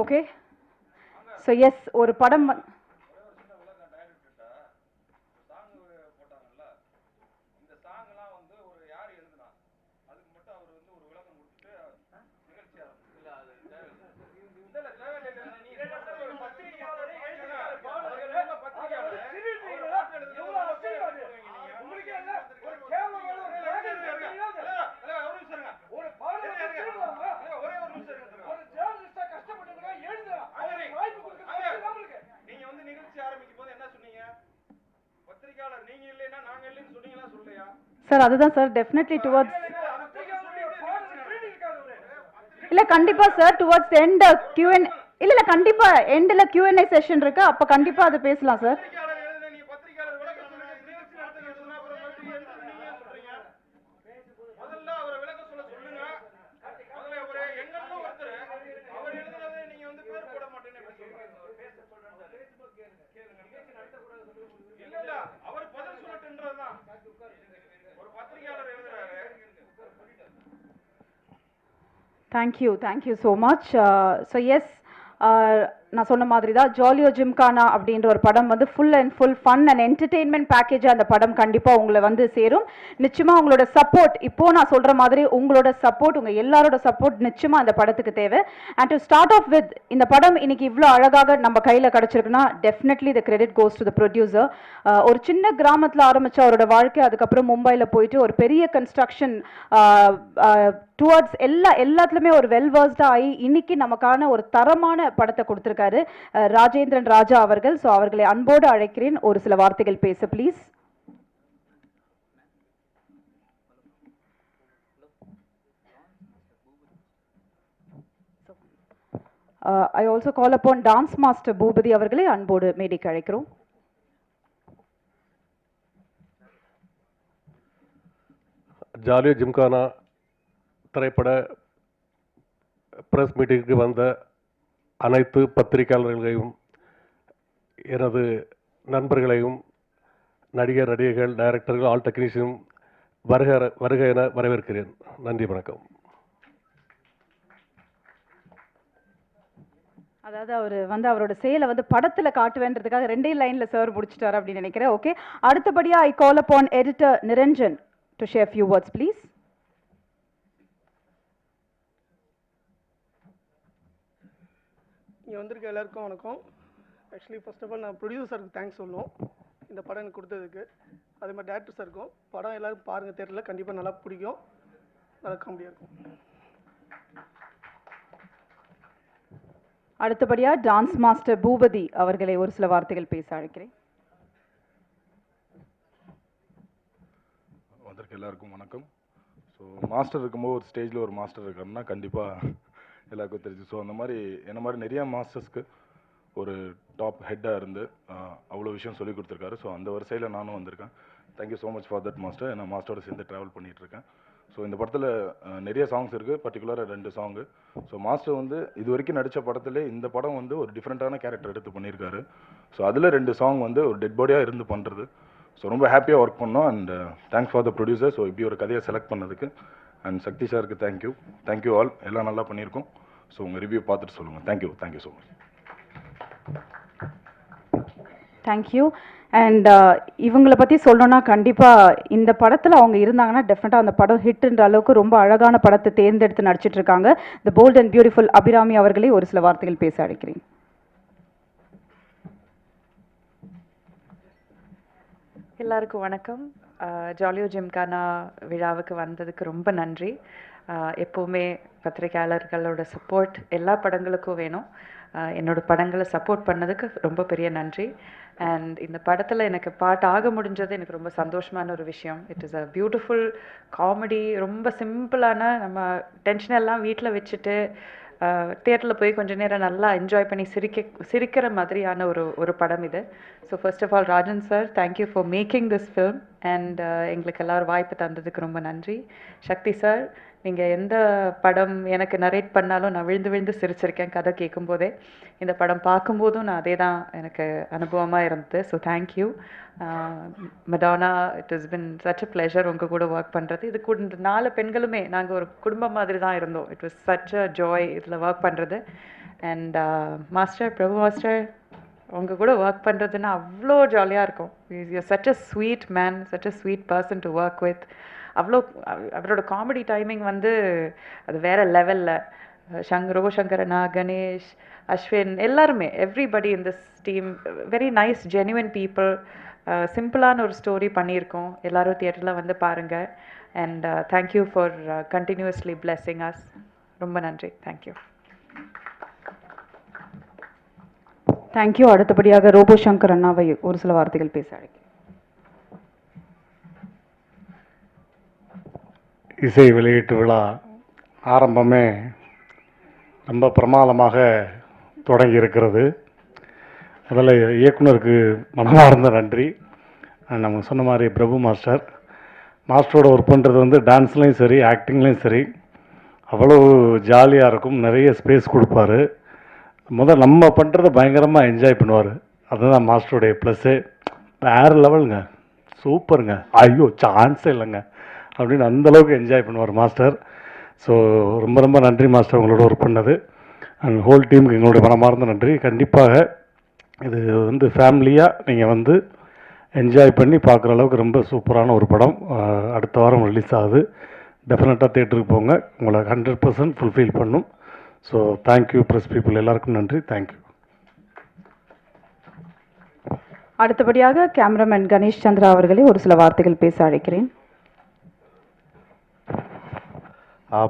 Okay. So S, ஒரு படம் sir, அதுதான் சார், டெஃபினெட்லி டுவர்ட்ஸ் இல்ல கண்டிப்பா சார், டுவர்ட்ஸ் எண்ட் Q&A இல்ல கண்டிப்பா எண்ட்ல Q&A செஷன் இருக்கு, அப்ப கண்டிப்பா அது பேசலாம் sir. Thank you so much. So yes, நான் சொன்ன மாதிரி தான் ஜாலியோ ஜிம்கானா அப்படின்ற ஒரு படம் வந்து full and full fun and entertainment package. அந்த படம் கண்டிப்பாக உங்களை வந்து சேரும். நிச்சயமாக உங்களோட சப்போர்ட், இப்போ நான் சொல்கிற மாதிரி உங்களோட சப்போர்ட், உங்கள் எல்லாரோட சப்போர்ட் நிச்சயமாக அந்த படத்துக்கு தேவை. And to start off with, இந்த படம் இன்னைக்கு இவ்வளோ அழகாக நம்ம கையில் கிடச்சிருக்குன்னா definitely the credit goes to the producer. ஒரு சின்ன கிராமத்தில் ஆரம்பித்த அவரோட வாழ்க்கை, அதுக்கப்புறம் மும்பையில் போயிட்டு ஒரு பெரிய கன்ஸ்ட்ரக்ஷன் டுவர்ட்ஸ் எல்லாத்துலேயுமே ஒரு வெல்வர்ஸ்டாக ஆகி இன்னைக்கு நமக்கான ஒரு தரமான படத்தை கொடுத்துருக்காரு ராஜேந்திரன் ராஜா அவர்கள். ஸோ அவர்களை அன்போடு அழைக்கிறேன், ஒரு சில வார்த்தைகள் பேச please. I also call upon dance master Boopathi அவர்களை அன்போடு மேடைக்கு அழைக்கிறோம். ஜாலியோ ஜிம்கானா திரைப்பட பிரஸ் மீட்டிங்க்கு வந்த அனைத்து பத்திரிகையாளர்களையும், எனது நண்பர்களையும், நடிகர்கள், டைரக்டர்கள், ஆல் டெக்னீஷியனும் வருக என வரவேற்கிறேன். நன்றி, வணக்கம். அதாவது அவர் வந்து அவரோட செயலை வந்து படத்தில் காட்டுவேன்றதுக்காக 2 லைனில் சார் முடிச்சிட்டார் அப்படின்னு நினைக்கிறேன். ஓகே, அடுத்தபடியாக I call upon editor Niranjan to share few words please. இங்கே வந்திருக்க எல்லாருக்கும் வணக்கம். ஆக்சுவலி ஃபர்ஸ்ட் ஆஃப் ஆல் நான் ப்ரொடியூசருக்கு தேங்க்ஸ் சொல்லணும் இந்த படம் எனக்கு கொடுத்ததுக்கு. அதே மாதிரி டேரக்டர் சாருக்கும். படம் எல்லோரும் பாருங்கள், தேட்டரில் கண்டிப்பாக நல்லா பிடிக்கும், நல்லா காமெடியாக இருக்கும். அடுத்தபடியாக டான்ஸ் மாஸ்டர் பூபதி அவர்களை ஒரு சில வார்த்தைகள் பேச அழைக்கிறேன். வந்திருக்க எல்லாருக்கும் வணக்கம். ஸோ மாஸ்டர் இருக்கும்போது ஒரு ஸ்டேஜில் ஒரு மாஸ்டர் இருக்காருன்னா கண்டிப்பாக எல்லாருக்கும் தெரிஞ்சு. ஸோ அந்த மாதிரி என்ன மாதிரி நிறையா மாஸ்டர்ஸ்க்கு ஒரு டாப் ஹெட்டாக இருந்து அவ்வளோ விஷயம் சொல்லி கொடுத்துருக்காரு. ஸோ அந்த வரிசையில் நானும் வந்திருக்கேன். Thank you so much for that master. நான் மாஸ்டரோட சேர்ந்து ட்ராவல் பண்ணிகிட்ருக்கேன். ஸோ இந்த படத்தில் நிறைய சாங்ஸ் இருக்குது, பர்டிகுலராக 2 சாங்கு. ஸோ மாஸ்டர் வந்து இது வரைக்கும் நடித்த படத்துலேயே இந்த படம் வந்து ஒரு டிஃப்ரெண்ட்டான கேரக்டர் எடுத்து பண்ணியிருக்காரு. ஸோ அதில் 2 சாங் வந்து ஒரு டெட் பாடியாக இருந்து பண்ணுறது. ஸோ ரொம்ப ஹாப்பியாக ஒர்க் பண்ணோம். And thanks for the producer. So இப்படி ஒரு கதையை செலக்ட் பண்ணதுக்கு. அண்ட் சக்தி சாருக்கு தேங்க்யூ ஆல். எல்லாம் நல்லா பண்ணியிருக்கோம். ஸோ உங்கள் ரிவ்யூ பார்த்துட்டு சொல்லுங்கள். Thank you so much. Thank you. And இவங்களை பற்றி சொல்லணும்னா கண்டிப்பாக இந்த படத்தில் அவங்க இருந்தாங்கன்னா டெஃபினட்டாக அந்த படம் ஹிட்ன்ற அளவுக்கு ரொம்ப அழகான படத்தை தேர்ந்தெடுத்து நடிச்சிட்டு இருக்காங்க. த போல்ட் அண்ட் பியூட்டிஃபுல் அபிராமி அவர்களே ஒரு சில வார்த்தைகள் பேச அழைக்கிறேன். எல்லாருக்கும் வணக்கம். ஜாலியோ ஜிம்கானா விழாவுக்கு வந்ததுக்கு ரொம்ப நன்றி. எப்போவுமே பத்திரிகையாளர்களோட சப்போர்ட் எல்லா படங்களுக்கும் வேணும். என்னோடய படங்களை சப்போர்ட் பண்ணதுக்கு ரொம்ப பெரிய நன்றி. அண்ட் இந்த படத்தில் எனக்கு பாட்டு ஆக முடிஞ்சது எனக்கு ரொம்ப சந்தோஷமான ஒரு விஷயம். It is a beautiful comedy. ரொம்ப சிம்பிளான, நம்ம டென்ஷன் எல்லாம் வீட்டில் வச்சுட்டு தியேட்டரில் போய் கொஞ்சம் நேரம் நல்லா என்ஜாய் பண்ணி சிரிக்கிற மாதிரியான ஒரு படம் இது. So first of all Rajan sir, thank you for making this film. And எங்களுக்கு எல்லோரும் வாய்ப்பு தந்ததுக்கு ரொம்ப நன்றி. சக்தி சார், நீங்கள் எந்த படம் எனக்கு நரேட் பண்ணாலும் நான் விழுந்து சிரிச்சிருக்கேன் கதை கேட்கும்போதே. இந்த படம் பார்க்கும்போதும் நான் அதே தான் எனக்கு அனுபவமாக இருந்தது. So thank you Madonna. It is been such a pleasure உங்கள் கூட ஒர்க் பண்ணுறது. இது கூட 4 பெண்களுமே நாங்கள் ஒரு குடும்பம் மாதிரி தான் இருந்தோம். It was such a joy இதில் ஒர்க் பண்ணுறது. அண்ட் மாஸ்டர் பிரபு மாஸ்டர் உங்கள் கூட ஒர்க் பண்ணுறதுன்னா அவ்வளோ ஜாலியாக இருக்கும். You such a sweet man, such a sweet person to work with. அவ்வளோ அவரோட காமெடி டைமிங் வந்து அது வேறு லெவலில். ரோபோசங்கரண்ணா, கணேஷ், அஸ்வின் எல்லாருமே, everybody in this team very nice genuine people. சிம்பிளான ஒரு ஸ்டோரி பண்ணியிருக்கோம். எல்லோரும் தியேட்டரில் வந்து பாருங்கள். And thank you for continuously blessing us. ரொம்ப நன்றி. தேங்க்யூ. தேங்க்யூ. அடுத்தபடியாக ரோபோ சங்கர் அண்ணாவை ஒரு சில வார்த்தைகள் பேச அழைக்கிறேன். இசை வெளியீட்டு விழா ஆரம்பமே ரொம்ப பிரமாதமாக தொடங்கி இருக்கிறது. அதில் இயக்குனருக்கு மனமார்ந்த நன்றி. நமக்கு சொன்ன மாதிரி பிரபு மாஸ்டரோட ஒர்க் பண்ணுறது வந்து டான்ஸ்லேயும் சரி, ஆக்டிங்லேயும் சரி அவ்வளோ ஜாலியாக இருக்கும். நிறைய ஸ்பேஸ் கொடுப்பாரு. நம்ம பண்ணுறத பயங்கரமாக என்ஜாய் பண்ணுவார். அதுதான் மாஸ்டருடைய ப்ளஸ்ஸு. வேறு லெவலுங்க, சூப்பருங்க, ஐயோ சான்ஸே இல்லைங்க அப்படின்னு அந்தளவுக்கு என்ஜாய் பண்ணுவார் மாஸ்டர். ஸோ ரொம்ப ரொம்ப நன்றி மாஸ்டர், உங்களோட ஒர்க் பண்ணது. அண்ட் ஹோல் டீமுக்கு எங்களுடைய மனமார்ந்த நன்றி. கண்டிப்பாக இது வந்து ஃபேமிலியாக நீங்கள் வந்து என்ஜாய் பண்ணி பார்க்குற அளவுக்கு ரொம்ப சூப்பரான ஒரு படம். அடுத்த வாரம் ரிலீஸ் ஆகுது. டெஃபினட்டாக தேட்டருக்கு போங்க, உங்களை 100% ஃபுல்ஃபில் பண்ணும். ஸோ தேங்க்யூ ப்ரெஸ் பீப்புள், எல்லாருக்கும் நன்றி. தேங்க்யூ. அடுத்தபடியாக கேமராமேன் கணேஷ் சந்திரா அவர்களை ஒரு சில வார்த்தைகள் பேச அழைக்கிறேன்.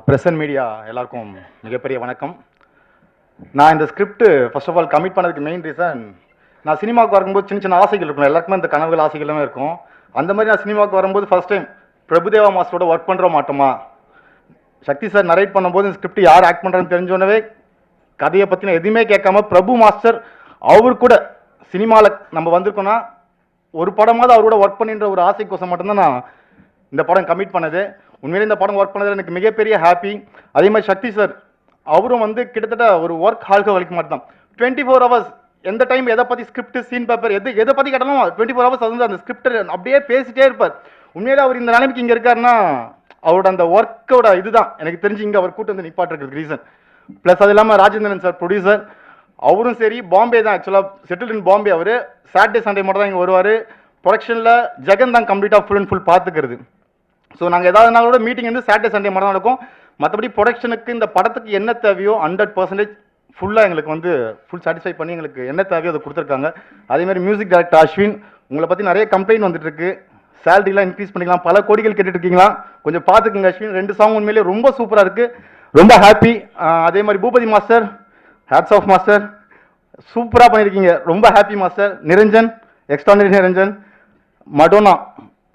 ப்ரெஸ் அண்ட் மீடியா எல்லாருக்கும் மிகப்பெரிய வணக்கம். நான் இந்த script first of all commit பண்ணதுக்கு மெயின் ரீசன், நான் சினிமாவுக்கு வரும்போது சின்ன சின்ன ஆசைகள் இருக்கும். எல்லாருக்குமே இந்த கனவுகள் ஆசைகளுமே இருக்கும். அந்த மாதிரி நான் சினிமாவுக்கு வரும்போது ஃபர்ஸ்ட் டைம் பிரபுதேவா மாஸ்டரோட ஒர்க் பண்ணுற மாட்டோமா, சக்தி சார் நரேட் பண்ணும்போது இந்த ஸ்கிரிப்ட் யார் ஆக்ட் பண்ணுறதுன்னு தெரிஞ்சோடனே கதையை பற்றின எதுவுமே கேட்காம பிரபு மாஸ்டர் அவர் கூட சினிமாவில் நம்ம வந்திருக்கோன்னா ஒரு படமாவது அவரோட ஒர்க் பண்ணின்ற ஒரு ஆசைக்கோசம் மட்டும்தான் நான் இந்த படம் கமிட் பண்ணது. உண்மையிலே இந்த படம் ஒர்க் பண்ணதில் எனக்கு மிகப்பெரிய ஹாப்பி. அதே மாதிரி சக்தி சார் அவரும் வந்து கிட்டத்தட்ட ஒரு ஒர்க் ஹால்க வலிக்க மாட்டான். 24 hours எந்த டைம் எதை பற்றி ஸ்கிரிப்ட், சீன் பேப்பர் எதை பற்றி கேட்டாலும் 24 hours அது வந்து அந்த ஸ்கிரிப்ட் அப்படியே பேசிட்டே இருப்பார். உண்மையிலே அவர் இந்த நிலைமைக்கு இங்கே இருக்காருன்னா அவரோட அந்த ஒர்க்கோட இதுதான் எனக்கு தெரிஞ்சு இங்கே அவர் கூட்டு வந்து நிப்பாட்டுறதுக்கு ரீசன். ப்ளஸ் அது இல்லாமல் ராஜேந்திரன் சார் ப்ரொடியூசர், அவரும் சரி பாம்பே தான், ஆக்சுவலாக செட்டில் இன் பாம்பே. அவர் சாட்டர்டே சண்டே மட்டும் தான் இங்கே வருவார். ப்ரொடக்ஷனில் ஜெகன் தான் கம்ப்ளீட்டாக ஃபுல் அண்ட் ஃபுல் பார்த்துக்கிறது. ஸோ நாங்கள் ஏதாவது நாளோட மீட்டிங் வந்து சாட்டர்டே சண்டே மட்டும் தான் நடக்கும். மற்றபடி ப்ரொடக்ஷனுக்கு இந்த படத்துக்கு என்ன தேவையோ 100% ஃபுல்லாக எங்களுக்கு வந்து ஃபுல் சாட்டிஸ்ஃபை பண்ணி எங்களுக்கு என்ன தேவையோ அதை கொடுத்துருக்காங்க. அதேமாதிரி மியூசிக் டைரக்டர் அஸ்வின், உங்களை பற்றி நிறைய கம்ப்ளைண்ட் வந்துட்டு இருக்கு. சேலரிலாம் இன்க்ரீஸ் பண்ணிக்கலாம், பல கோடிகள் கேட்டுட்டு இருக்கீங்களா, கொஞ்சம் பார்த்துக்குங்க அஸ்வின். 2 சாங் உண்மையிலேயே ரொம்ப சூப்பராக இருக்குது, ரொம்ப ஹாப்பி. அதே மாதிரி Boopathy master, hats off master, சூப்பராக பண்ணியிருக்கீங்க, ரொம்ப happy master. Niranjan, extraordinary Niranjan. Madonna,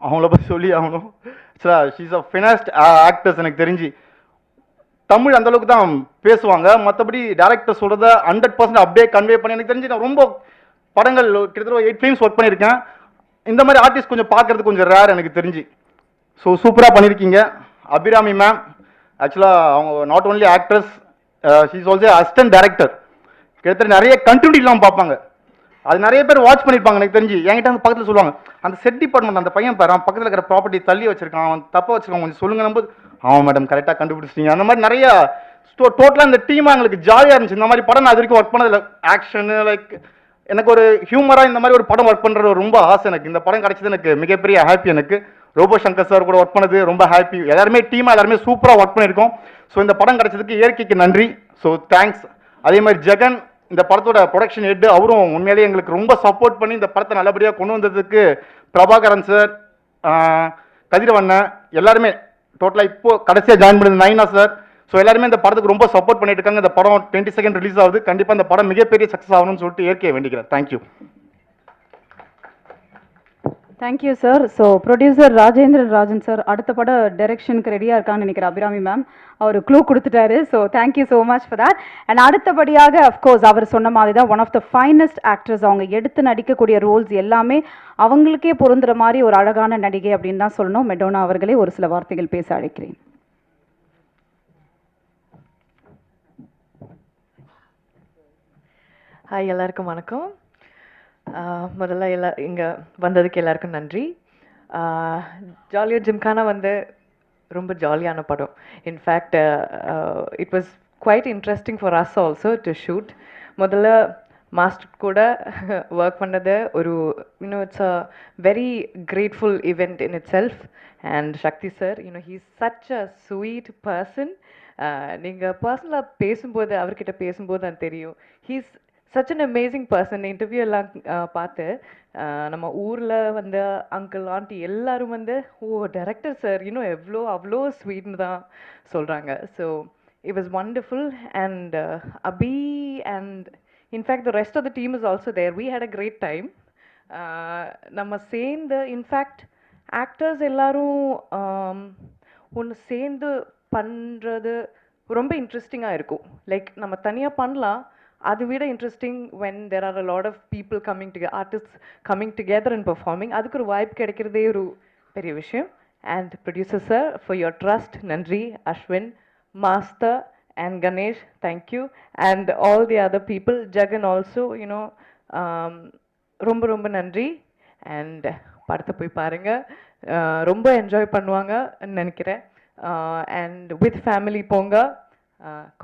அவங்கள பற்றி சொல்லி ஆகணும். She's a finest actors. எனக்கு தெரிஞ்சு தமிழ் அந்தளவுக்கு தான் பேசுவாங்க, மற்றபடி டேரக்டர் சொல்கிறத 100% அப்படியே கன்வே பண்ணி எனக்கு தெரிஞ்சு நான் ரொம்ப படங்கள் கிட்டத்தட்ட 8 ஃபிலிம்ஸ் ஒர்க் பண்ணியிருக்கேன். இந்த மாதிரி ஆர்டிஸ்ட் கொஞ்சம் பார்க்கறது கொஞ்சம் ரேர் எனக்கு தெரிஞ்சு. ஸோ சூப்பராக பண்ணியிருக்கீங்க. அபிராமி மேம் ஆக்சுவலாக அவங்க not only actress, she's also assistant director. கிட்டத்தட்ட நிறைய கண்டினியூட்டிலாம் பார்ப்பாங்க, அது நிறைய பேர் வாட்ச் பண்ணியிருப்பாங்க எனக்கு தெரிஞ்சு. என்கிட்ட அந்த பக்கத்தில் சொல்லுவாங்க, அந்த செட் டிபார்ட்மெண்ட் அந்த பையன் பாரு பக்கத்தில் இருக்கிற ப்ராப்பர்ட்டி தள்ளி வச்சிருக்கான், அவன் தப்பாக வச்சிருக்கான், கொஞ்சம் சொல்லுங்க போது ஆமாம் மேடம் கரெக்டாக கண்டுபிடிச்சிட்டீங்க. அந்த மாதிரி நிறைய டோட்டலாக இந்த டீமாக எங்களுக்கு ஜாலியாக இருந்துச்சு. இந்த மாதிரி படம் நான் அது வரைக்கும் ஒர்க் பண்ணதில்லை. ஆக்ஷனு லைக் எனக்கு ஒரு ஹியூமராக இந்த மாதிரி ஒரு படம் ஒர்க் பண்ணுறது ரொம்ப ஆசை எனக்கு. இந்த படம் கிடைச்சது எனக்கு மிகப்பெரிய ஹாப்பி. எனக்கு ரோபோ சங்கர் சார் கூட ஒர்க் பண்ணது ரொம்ப ஹாப்பி. எல்லாருமே டீமாக எல்லாருமே சூப்பராக ஒர்க் பண்ணியிருக்கோம். ஸோ இந்த படம் கிடைச்சதுக்கு இயற்கைக்கு நன்றி. So thanks. அதே மாதிரி ஜெகன், இந்த படத்தோட ப்ரொடக்ஷன் ஹெட், அவரும் உண்மையிலேயே எங்களுக்கு ரொம்ப சப்போர்ட் பண்ணி இந்த படத்தை நல்லபடியாக கொண்டு வந்ததுக்கு பிரபாகரன் சார், கதிரவண்ணன் எல்லாருமே டோட்டலாக இப்போ கடைசியாக ஜாயின் பண்ணது நைனா சார். ஸோ எல்லாருமே இந்த படத்துக்கு ரொம்ப சப்போர்ட் பண்ணிட்டு இருக்காங்க. இந்த படம் 22 ரிலீஸ் ஆகுது. கண்டிப்பாக இந்த படம் மிகப்பெரிய சக்ஸஸ் ஆகணும்னு சொல்லிட்டு இயற்கையை வேண்டிக்கிறேன். Thank you. Thank you sir. So producer Rajendran sir அடுத்த பட டைரக்ஷனுக்கு ரெடியாக இருக்கான்னு நினைக்கிறேன். அபிராமி மேம் அவர் க்ளூ கொடுத்துட்டாரு. So thank you so much for that. And அடுத்தபடியாக அஃப்கோர்ஸ் அவர் சொன்ன மாதிரி தான் one of the finest actors. அவங்க எடுத்து நடிக்கக்கூடிய ரோல்ஸ் எல்லாமே அவங்களுக்கே பொருந்துற மாதிரி ஒரு அழகான நடிகை அப்படின்னு தான் சொல்லணும். மெடோனா அவர்களே ஒரு சில வார்த்தைகள் பேச அழைக்கிறேன். ஹாய், எல்லாருக்கும் வணக்கம். முதல்ல இங்கே வந்ததுக்கு எல்லாருக்கும் நன்றி. ஜாலியோ ஜிம்கானா வந்து ரொம்ப ஜாலியான படம். In fact it was quite interesting for us also to shoot. முதல்ல மாஸ்டர் கூட ஒர்க் பண்ணது ஒரு it's a very grateful event in itself. And Sakthi sir he's such a sweet person. நீங்கள் பர்சனலாக பேசும்போது அவர்கிட்ட பேசும்போது அது தெரியும். He's such an amazing person. Interview எல்லாம் பார்த்து நம்ம ஊரில் வந்து அங்கிள் ஆண்டி எல்லாரும் வந்து டைரக்டர் சார் அவ்வளோ ஸ்வீட்னு தான் சொல்கிறாங்க. So it was wonderful. And Abhi and in fact the rest of the team is also there. We had a great time. நம்ம சேர்ந்து இன்ஃபேக்ட் ஆக்டர்ஸ் எல்லாரும் ஒன்று சேர்ந்து பண்ணுறது ரொம்ப இன்ட்ரெஸ்டிங்காக இருக்கும். லைக் நம்ம தனியாக பண்ணலாம், அதை விட interesting when there are a lot of people coming together, artist coming together and performing. அதுக்கு ஒரு வாய்ப்பு கிடைக்கிறதே ஒரு பெரிய விஷயம். And producer sir for your trust, நன்றி. Ashwin, Master and Ganesh, thank you. And all the other people, Jagan also, ரொம்ப ரொம்ப நன்றி. அண்ட் படத்தை போய் பாருங்க, ரொம்ப என்ஜாய் பண்ணுவாங்கன்னு நினைக்கிறேன். அண்ட் வித் ஃபேமிலி போங்க,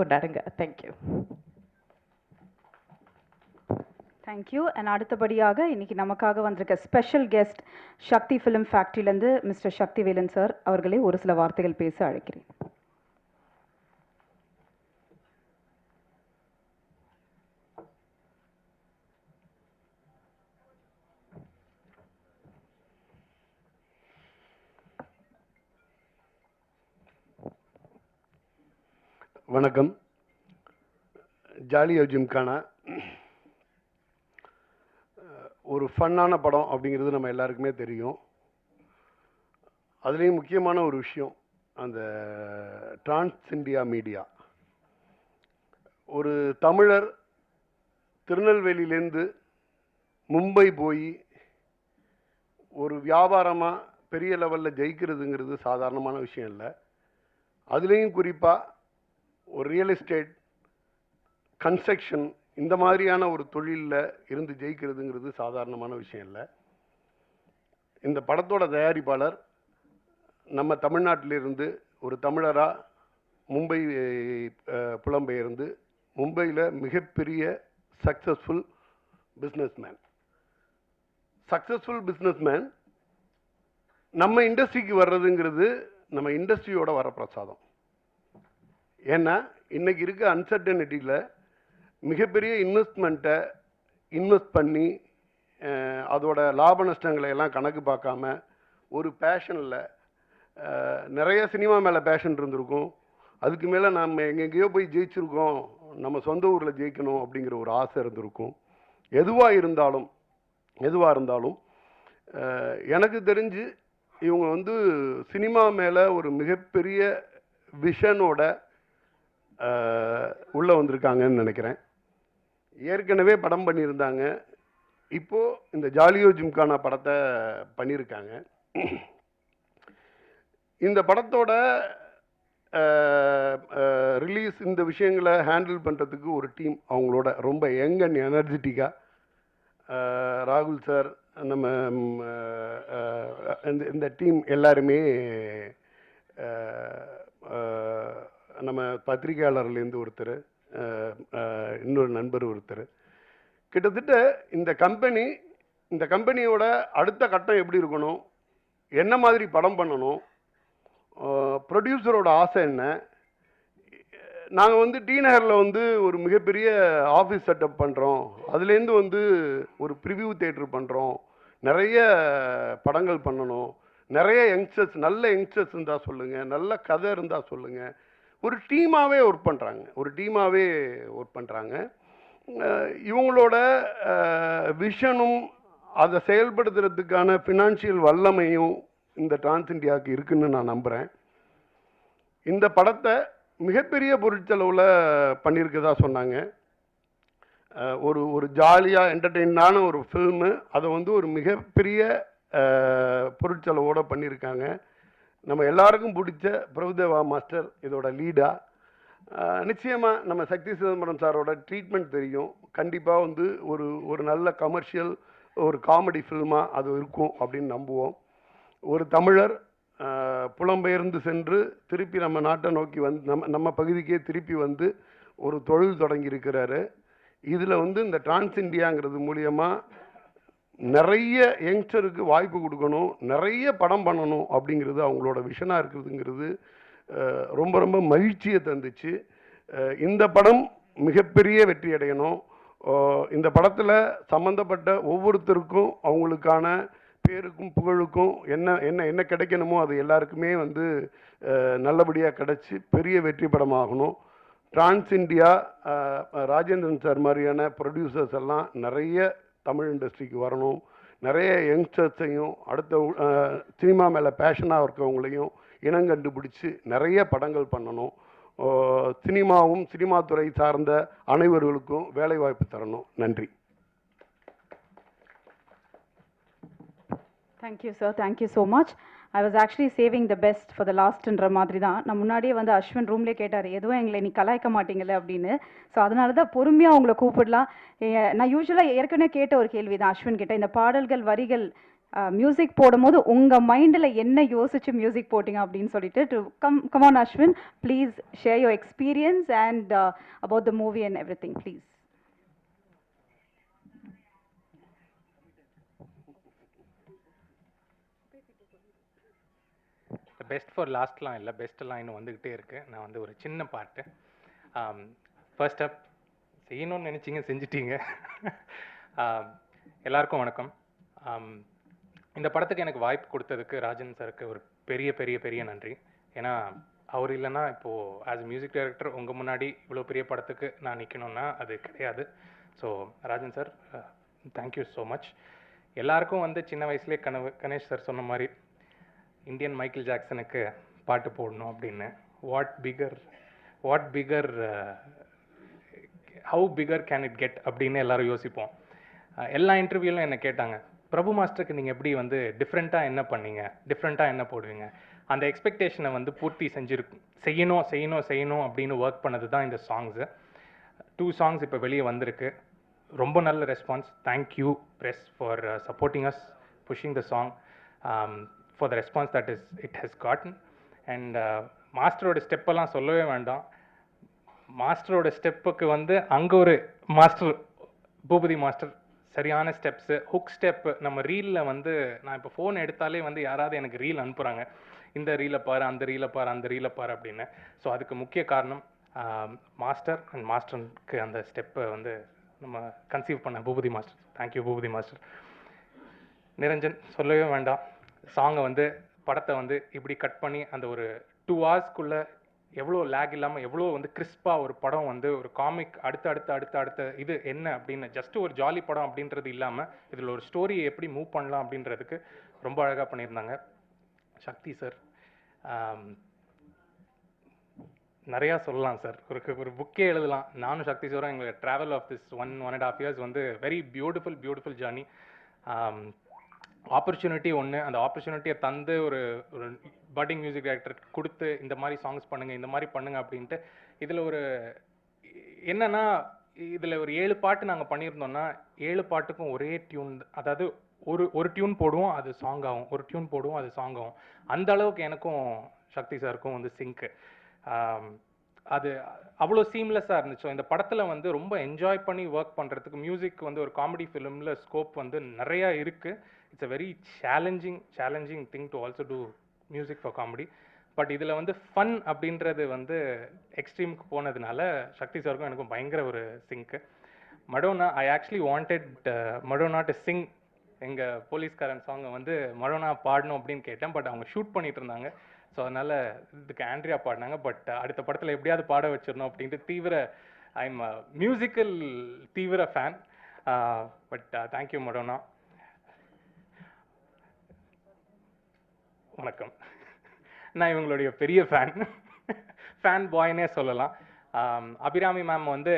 கொண்டாடுங்க. தேங்க்யூ. தேங்க்யூ. அண்ட் அடுத்தபடியாக இன்னைக்கு நமக்காக வந்திருக்க ஸ்பெஷல் கெஸ்ட் சக்தி ஃபிலிம் ஃபேக்ட்ரியிலேருந்து மிஸ்டர் சக்திவேலன் சார் அவர்களை ஒரு சில வார்த்தைகள் பேச அழைக்கிறேன். வணக்கம். ஜாலியோ ஜிம்கானா ஒரு ஃபன்னான படம் அப்படிங்கிறது நம்ம எல்லாருக்குமே தெரியும். அதுலேயும் முக்கியமான ஒரு விஷயம், அந்த டிரான்ஸ் இந்தியா மீடியா. ஒரு தமிழர் திருநெல்வேலியிலேருந்து மும்பை போய் ஒரு வியாபாரமாக பெரிய லெவலில் ஜெயிக்கிறதுங்கிறது சாதாரணமான விஷயம் இல்லை. அதுலேயும் குறிப்பாக ஒரு ரியல் எஸ்டேட், கன்ஸ்ட்ரக்ஷன், இந்த மாதிரியான ஒரு தொழிலில் இருந்து ஜெயிக்கிறதுங்கிறது சாதாரணமான விஷயம் இல்லை. இந்த படத்தோட தயாரிப்பாளர் நம்ம தமிழ்நாட்டிலிருந்து ஒரு தமிழராக மும்பை புலம்பெயர்ந்து மும்பையில் மிகப்பெரிய சக்ஸஸ்ஃபுல் பிஸ்னஸ்மேன் நம்ம இண்டஸ்ட்ரிக்கு வர்றதுங்கிறது நம்ம இண்டஸ்ட்ரியோட வர பிரசாதம். ஏன்னா இன்றைக்கி இருக்க அன்சர்டனிட்டியில் மிகப்பெரிய இன்வெஸ்ட்மெண்ட்டை இன்வெஸ்ட் பண்ணி அதோட லாப நஷ்டங்களை எல்லாம் கணக்கு பார்க்காம ஒரு பேஷனில் நிறைய சினிமா மேலே பேஷன் இருந்திருக்கும். அதுக்கு மேலே நம்ம எங்கெங்கேயோ போய் ஜெயிச்சிருக்கோம், நம்ம சொந்த ஊரில் ஜெயிக்கணும் அப்படிங்கிற ஒரு ஆசை இருந்திருக்கும். எதுவாக இருந்தாலும் எனக்கு தெரிஞ்சு இவங்க வந்து சினிமா மேலே ஒரு மிகப்பெரிய விஷனோட உள்ளே வந்திருக்காங்கன்னு நினைக்கிறேன். ஏற்கனவே படம் பண்ணியிருந்தாங்க, இப்போது இந்த ஜாலியோ ஜிம்கானா படத்தை பண்ணியிருக்காங்க. இந்த படத்தோட ரிலீஸ் இந்த விஷயங்களை ஹேண்டில் பண்ணுறதுக்கு ஒரு டீம் அவங்களோட ரொம்ப யங் அண்ட் எனர்ஜெட்டிக்காக ராகுல் சார், நம்ம இந்த டீம் எல்லாருமே நம்ம பத்திரிகையாளர்லேருந்து ஒருத்தர், இன்னொரு நண்பர் ஒருத்தர், கிட்டத்தட்ட இந்த கம்பெனியோட அடுத்த கட்டம் எப்படி இருக்கணும், என்ன மாதிரி படம் பண்ணணும், ப்ரொடியூசரோட ஆசை என்ன. நாங்கள் வந்து டி நகரில் வந்து ஒரு மிகப்பெரிய ஆஃபீஸ் செட்டப் பண்ணுறோம், அதுலேருந்து வந்து ஒரு ப்ரிவ்யூ தேட்டர் பண்ணுறோம், நிறைய படங்கள் பண்ணணும், நிறைய யங்ஸ்டர்ஸ், நல்ல யங்ஸ்டர்ஸ் இருந்தால் சொல்லுங்கள், நல்ல கதை இருந்தால் சொல்லுங்கள். ஒரு டீமாகவே ஒர்க் பண்ணுறாங்க. இவங்களோட விஷனும் அதை செயல்படுத்துறதுக்கான ஃபினான்ஷியல் வல்லமையும் இந்த டிரான்ஸ் இந்தியாவுக்கு இருக்குன்னு நான் நம்புகிறேன். இந்த படத்தை மிகப்பெரிய பொருட்செலவில் பண்ணியிருக்கதா சொன்னாங்க. ஒரு ஜாலியாக என்டர்டெயினான ஒரு ஃபில்மு, அதை வந்து ஒரு மிகப்பெரிய பொருட்செலவோடு பண்ணியிருக்காங்க. நம்ம எல்லாருக்கும் பிடிச்ச பிரபுதேவா மாஸ்டர் இதோட லீடாக. நிச்சயமாக நம்ம சக்தி சிதம்பரம் சாரோட ட்ரீட்மெண்ட் தெரியும். கண்டிப்பாக வந்து ஒரு நல்ல கமர்ஷியல், ஒரு காமெடி ஃபில்மாக அது இருக்கும் அப்படின்னு நம்புவோம். ஒரு தமிழர் புலம்பெயர்ந்து சென்று திருப்பி நம்ம நாட்டை நோக்கி நம்ம பகுதிக்கே திருப்பி வந்து ஒரு தொழில் தொடங்கியிருக்கிறாரு. இதில் வந்து இந்த டிரான்ஸ் இந்தியாங்கிறது மூலியமாக நிறைய யங்ஸ்டருக்கு வாய்ப்பு கொடுக்கணும், நிறைய படம் பண்ணணும் அப்படிங்கிறது அவங்களோட விஷனாக இருக்கிறதுங்கிறது ரொம்ப ரொம்ப மகிழ்ச்சியை தந்துச்சு. இந்த படம் மிகப்பெரிய வெற்றி அடையணும். இந்த படத்தில் சம்மந்தப்பட்ட ஒவ்வொருத்தருக்கும் அவங்களுக்கான பேருக்கும் புகழுக்கும் என்ன என்ன என்ன கிடைக்கணுமோ அது எல்லாருக்குமே வந்து நல்லபடியாக கிடச்சி பெரிய வெற்றி படமாகணும். டிரான்ஸ் இந்தியா, ராஜேந்திரன் சார் மாதிரியான ப்ரொடியூசர்ஸ் எல்லாம் நிறைய தமிழ் இண்டஸ்ட்ரிக்கு வரணும். நிறைய யங்ஸ்டர்ஸையும் அடுத்த சினிமா மேலே பேஷனாக இருக்கவங்களையும் இனங்கண்டுபிடிச்சி நிறைய படங்கள் பண்ணணும். சினிமாவும் சினிமா துறை சார்ந்த அனைவர்களுக்கும் வேலைவாய்ப்பு தரணும். நன்றி. Thank you sir, thank you so much. I was actually saving the best for the லாஸ்ட்ன்ற மாதிரி தான். நான் முன்னாடியே வந்து அஸ்வின் ரூம்லேயே கேட்டார், எதுவும் எங்களை நீ கலாய்க்க மாட்டீங்களே அப்படின்னு. ஸோ அதனால தான் பொறுமையாக உங்களை கூப்பிடலாம். நான் யூஸ்வலாக ஏற்கனவே கேட்ட ஒரு கேள்வி தான் அஸ்வின் கிட்ட, இந்த பாடல்கள் வரிகள் மியூசிக் போடும்போது உங்கள் மைண்டில் என்ன யோசிச்சு மியூசிக் போட்டிங்க அப்படின்னு சொல்லிட்டு to come on Ashwin, please share your experience and about the movie and everything please. Best for லாஸ்ட்லாம் இல்லை, பெஸ்ட்டெல்லாம் இன்னும் வந்துக்கிட்டே இருக்குது. நான் வந்து ஒரு சின்ன பாட்டு. ஃபர்ஸ்ட் அப் செய்யணும்னு நினச்சிங்க, செஞ்சிட்டீங்க. எல்லாருக்கும் வணக்கம். இந்த படத்துக்கு எனக்கு வாய்ப்பு கொடுத்ததுக்கு ராஜன் சாருக்கு ஒரு பெரிய பெரிய பெரிய நன்றி. ஏன்னா அவர் இல்லைன்னா இப்போது ஆஸ் மியூசிக் டைரக்டர் உங்கள் முன்னாடி இவ்வளோ பெரிய படத்துக்கு நான் நிற்கணும்னா அது கிடையாது. So Rajan sir, thank you so much. எல்லாருக்கும் வந்து சின்ன வயசுலேயே கணேஷ் சார் சொன்ன மாதிரி இந்தியன் மைக்கேல் ஜாக்சனுக்கு பாட்டு போடணும் அப்படின்னு. What bigger how bigger can it get அப்படின்னு எல்லாரும் யோசிப்போம். எல்லா இன்டர்வியூலும் என்ன கேட்டாங்க, பிரபு மாஸ்டருக்கு நீங்கள் எப்படி வந்து டிஃப்ரெண்ட்டாக என்ன பண்ணீங்க, டிஃப்ரெண்ட்டாக என்ன போடுவீங்க, அந்த எக்ஸ்பெக்டேஷனை வந்து பூர்த்தி செய்யணும் அப்படின்னு ஒர்க் பண்ணது தான் இந்த சாங்ஸு. 2 சாங்ஸ் இப்போ வெளியே வந்திருக்கு. ரொம்ப நல்ல response. Thank you press for supporting us, pushing the song, for the response that it has gotten. And மாஸ்டரோட ஸ்டெப்பெல்லாம் சொல்லவே வேண்டாம். மாஸ்டரோட ஸ்டெப்புக்கு வந்து அங்கே ஒரு மாஸ்டர், பூபதி மாஸ்டர், சரியான ஸ்டெப்ஸு, ஹுக் ஸ்டெப்பு. நம்ம ரீலில் வந்து நான் இப்போ ஃபோன் எடுத்தாலே வந்து யாராவது எனக்கு ரீல் அனுப்புகிறாங்க, இந்த ரீலை பாரு, அந்த ரீலை பாரு, அந்த ரீலை பாரு அப்படின்னு. ஸோ அதுக்கு முக்கிய காரணம் மாஸ்டர் அண்ட் மாஸ்டருக்கு அந்த ஸ்டெப்பை வந்து நம்ம கன்சீவ் பண்ண Boopathy master. Thank you Boopathy master. Niranjan சொல்லவே வேண்டாம். சாங்கை வந்து படத்தை வந்து இப்படி கட் பண்ணி அந்த ஒரு 2 hours எவ்வளோ லேக் இல்லாமல் எவ்வளோ வந்து கிறிஸ்பாக ஒரு படம் வந்து ஒரு காமிக் அடுத்த இது என்ன அப்படின்னு ஜஸ்ட் ஒரு ஜாலி படம் அப்படின்றது இல்லாமல் இதில் ஒரு ஸ்டோரியை எப்படி மூவ் பண்ணலாம் அப்படின்றதுக்கு ரொம்ப அழகாக பண்ணியிருந்தாங்க. சக்தி சார், நிறையா சொல்லலாம் சார். ஒரு புக்கே எழுதலாம். நானும் சக்தி சாரும் எங்கள் ட்ராவல் ஆஃப் திஸ் 1.5 years வந்து வெரி பியூட்டிஃபுல் ஜர்னி. ஆப்பர்ச்சுனிட்டி ஒன்று, அந்த ஆப்பர்ச்சுனிட்டியை தந்து ஒரு பட்டிங் மியூசிக் டைரக்டர் கொடுத்து இந்த மாதிரி சாங்ஸ் பண்ணுங்கள், இந்த மாதிரி பண்ணுங்கள் அப்படின்ட்டு. இதில் ஒரு என்னென்னா, இதில் ஒரு 7 பாட்டு நாங்கள் பண்ணியிருந்தோம்னா 7 பாட்டுக்கும் ஒரே டியூன், அதாவது ஒரு டியூன் போடுவோம் அது சாங் ஆகும், ஒரு டியூன் போடுவோம் அது சாங் ஆகும். அந்த அளவுக்கு எனக்கும் சக்தி சாருக்கும் வந்து சிங்க்கு. அது அவ்வளோ சீம்லெஸ்ஸாக இருந்துச்சு. இந்த படத்தில் வந்து ரொம்ப என்ஜாய் பண்ணி ஒர்க் பண்ணுறதுக்கு மியூசிக் வந்து ஒரு காமெடி ஃபிலிமில் ஸ்கோப் வந்து நிறையா இருக்குது. It's a very challenging thing to also do music for comedy. But இதில் வந்து ஃபன் அப்படின்றது வந்து எக்ஸ்ட்ரீமுக்கு போனதுனால சக்தி சாருக்கும் எனக்கும் பயங்கர ஒரு sync. Madonna, I actually wanted Madonna to sing எங்கள் போலீஸ்காரன் சாங்கை வந்து மடோனா பாடணும் அப்படின்னு கேட்டேன். பட் அவங்க ஷூட் பண்ணிட்டு இருந்தாங்க. ஸோ அதனால் இதுக்கு ஆண்ட்ரியா பாடினாங்க. பட் அடுத்த படத்தில் எப்படியாவது பாட வச்சிடணும் அப்படின்ட்டு ஐ எம் மியூசிக்கல் தீவிர ஃபேன். But thank you Madonna. வணக்கம். நான் இவங்களுடைய பெரிய ஃபேன் பாய்னே சொல்லலாம். அபிராமி மேம் வந்து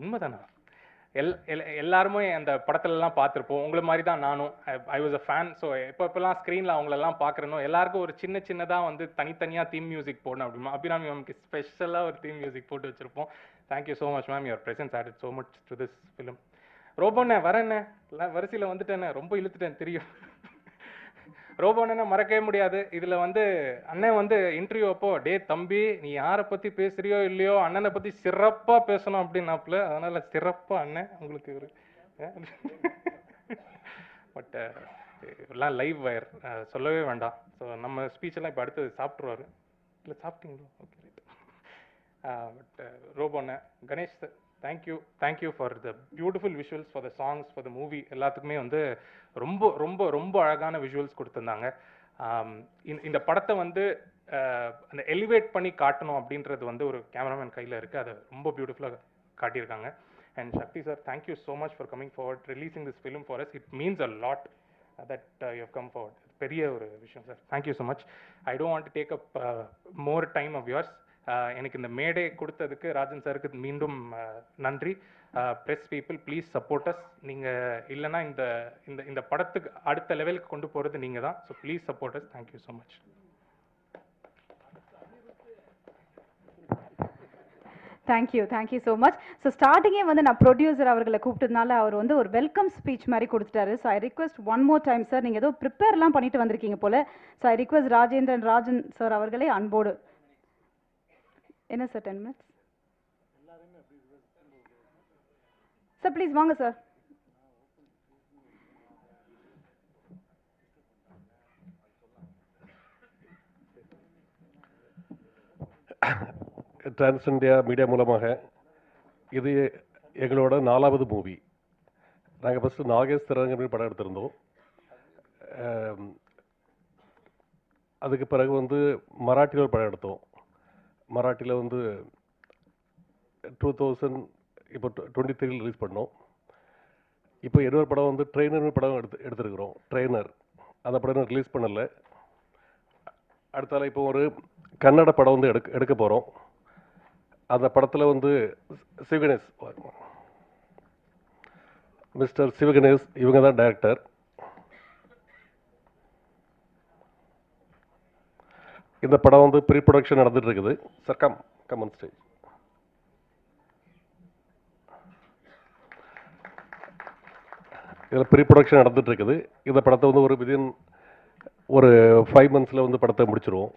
உண்மைதானா, எல்லாருமே அந்த படத்துலலாம் பார்த்துருப்போம். உங்களை மாதிரி தான் நானும். I was a fan. So எப்போல்லாம் ஸ்க்ரீனில் அவங்களெல்லாம் பார்க்குறனோ எல்லாருக்கும் ஒரு சின்னதாக வந்து தனித்தனியாக தீம் மியூசிக் போடணும் அப்படிமா. அபிராமி மேம்க்கு ஸ்பெஷலாக ஒரு தீம் மியூசிக் போட்டு வச்சுருப்போம். Thank you so much ma'am, your presence added so much to this film. ரோபோண்ணே வரேண்ணே, எல்லாம் வரிசையில் வந்துட்டேண்ணே, ரொம்ப இழுத்துட்டேன் தெரியும். ரோபோ அண்ணனை மறக்கவே முடியாது. இதில் வந்து அண்ணன் வந்து இன்டர்வியூ அப்போ, டே தம்பி நீ யாரை பற்றி பேசுறியோ இல்லையோ அண்ணனை பற்றி சிறப்பாக பேசணும் அப்படின்னாப்புல. அதனால் சிறப்பாக அண்ணன் உங்களுக்கு ஒரு பட் எல்லாம் லைவ் வயர் சொல்லவே வேண்டாம். ஸோ நம்ம ஸ்பீச்செல்லாம் இப்போ அடுத்தது சாப்பிட்ருவாரு. இல்லை சாப்பிட்டீங்களோ? Okay right. பட் ரோபோ அண்ணன், Ganesh sir, thank you for the beautiful visuals, for the songs, for the movie. எல்லாத்துக்குமே வந்து ரொம்ப ரொம்ப ரொம்ப அழகான விஷுவல்ஸ் கொடுத்துருந்தாங்க. இந்த படத்தை வந்து அந்த எலிவேட் பண்ணி காட்டணும் அப்படின்றது வந்து ஒரு கேமராமேன் கையில் இருக்குது. அதை ரொம்ப பியூட்டிஃபுல்லாக காட்டியிருக்காங்க. And Sakthi sir, thank you so much for coming forward, releasing this film for us. It means a lot that you have come forward. பெரிய ஒரு விஷயம் sir. Thank you so much. I don't want to take up more time of yours. எனக்கு இந்த மேடை கொடுத்ததுக்கு ராஜன் சாருக்கு மீண்டும் நன்றி. Press people, please support us. நீங்கள் இல்லைன்னா இந்த இந்த இந்த படத்துக்கு அடுத்த லெவலுக்கு கொண்டு போகிறது நீங்கள் தான். So please support us. Thank you so much. Thank you so much. So ஸ்டார்டிங்கே வந்து நான் ப்ரொடியூசர் அவர்களை கூப்பிட்டதுனால அவர் வந்து ஒரு வெல்கம் ஸ்பீச் மாதிரி கொடுத்துட்டாரு. So I request one more time sir, நீங்கள் ஏதோ ப்ரிப்பேர்லாம் பண்ணிட்டு வந்திருக்கீங்க போல. So I request Rajan sir அவர்களே அன்போடு. என்ன சார் 10 minutes சார், ப்ளீஸ் வாங்க சார். டிரான்ஸ் இந்தியா மீடியா மூலமாக இது எங்களோட 4வது மூவி. நாங்கள் ஃபஸ்ட்டு நாகேஷ் திரங்கன்னு படம் எடுத்திருந்தோம். அதுக்கு பிறகு வந்து மராட்டியில் ஒரு படம் எடுத்தோம். மராட்டியில் வந்து 2023 ரிலீஸ் பண்ணோம். இப்போ இன்னொரு படம் வந்து ட்ரெயினர் படம் எடுத்துருக்குறோம். ட்ரெயினர் அந்த படம் ரிலீஸ் பண்ணலை. அடுத்தால இப்போ ஒரு கன்னட படம் வந்து எடுக்க போகிறோம். அந்த படத்தில் வந்து சிவகணேஷ், மிஸ்டர் சிவகணேஷ் இவங்க தான் டைரக்டர். இந்த படம் வந்து ப்ரீ ப்ரொடக்ஷன் நடந்துட்டு இருக்குது. Sir come on stage. இதில் ப்ரீ ப்ரொடக்ஷன் நடந்துட்டு இருக்குது. இந்த படத்தை வந்து ஒரு 5 months வந்து படத்தை முடிச்சிருவோம்.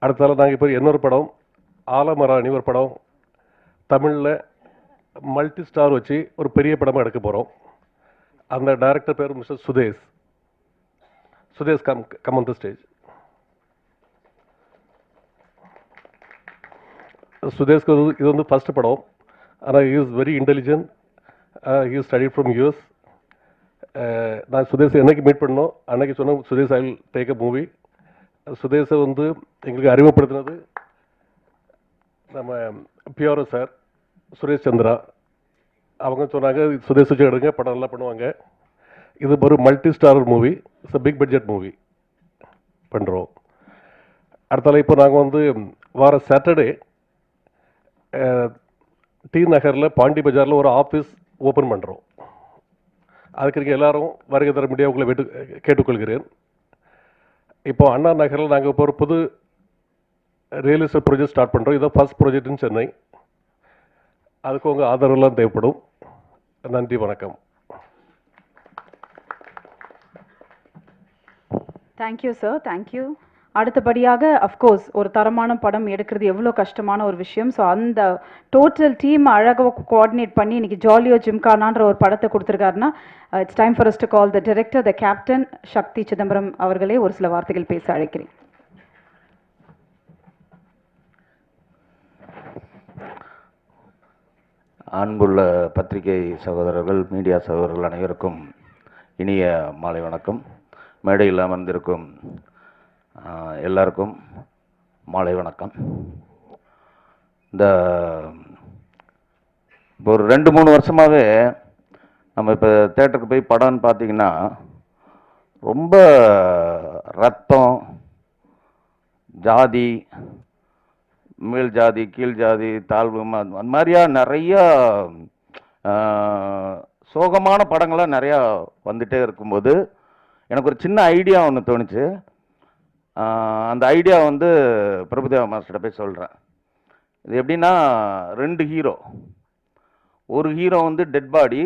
அடுத்தால நாங்கள் இப்போ இன்னொரு படம் ஆலமராணி ஒரு படம் தமிழில் மல்டி ஸ்டார் வச்சு ஒரு பெரிய படமாக எடுக்க போகிறோம். அந்த டைரக்டர் பேர் mister Sudesh come on the stage. சுதேஷ்க்கு இது வந்து ஃபஸ்ட்டு படம். ஆனால் he is very intelligent. He is study from US. நான் சுதேஷ் என்னைக்கு மீட் பண்ணோம் அன்னைக்கு சொன்னேன், Sudesh I will take a movie. சுதேஷை வந்து எங்களுக்கு அறிமுகப்படுத்தினது நம்ம பிஆர்ஓ சார் சுரேஷ் சந்திரா. அவங்க சொன்னாங்க சுதேஷ் வச்சு எடுங்க, படம் நல்லா பண்ணுவாங்க. இது ஒரு multi star movie, it's big budget movie பண்ணுறோம். அடுத்தால இப்போ நாங்கள் வந்து வார சாட்டர்டே டி நகரில் பாண்டி பஜாரில் ஒரு ஆஃபீஸ் ஓப்பன் பண்ணுறோம். அதுக்கு நீங்கள் எல்லாரும் வருகை தர முடியாது உங்களை கேட்டுக்கொள்கிறேன். இப்போ அண்ணா நகரில் நாங்கள் இப்போ ஒரு புது ரியல் எஸ்டேட் ப்ராஜெக்ட் ஸ்டார்ட் பண்ணுறோம். இதான் ஃபர்ஸ்ட் ப்ராஜெக்ட் இன் சென்னை. அதுக்கு உங்கள் ஆதரவுலாம் தேவைப்படும். நன்றி, வணக்கம். Thank you sir, thank you. அடுத்தபடியாக அஃப்கோர்ஸ் ஒரு தரமான படம் எடுக்கிறது எவ்வளோ கஷ்டமான ஒரு விஷயம். ஸோ அந்த டோட்டல் டீம் அழகாக கோஆர்டினேட் பண்ணி இன்னைக்கு ஜாலியோ ஜிம்கானான்ற ஒரு படத்தை கொடுத்துருக்காருன்னா it's time for us to call the director, the captain Sakthi Chidambaram அவர்களே ஒரு சில வார்த்தைகள் பேச அழைக்கிறேன். அன்புள்ள பத்திரிகை சகோதரர்கள், மீடியா சகோதரர்கள் அனைவருக்கும் இனிய மாலை வணக்கம். மேடையில் அமர்ந்திருக்கும் எல்லாருக்கும் மாலை வணக்கம். இந்த இப்போ ஒரு 2-3 வருஷமாகவே நம்ம இப்போ தேட்டருக்கு போய் படம்னு பார்த்தீங்கன்னா ரொம்ப ரத்தம், ஜாதி, மேல் ஜாதி, கீழ் ஜாதி, தாழ்வு, அந்த மாதிரியா நிறையா சோகமான படங்கள்லாம் நிறையா வந்துகிட்டே இருக்கும்போது எனக்கு ஒரு சின்ன ஐடியா ஒன்று தோணுச்சு. அந்த ஐடியா வந்து பிரபுதேவா மாஸ்டர்கிட்ட போய் சொல்கிறேன். இது எப்படின்னா 2 ஹீரோ. ஒரு ஹீரோ வந்து டெட் பாடி,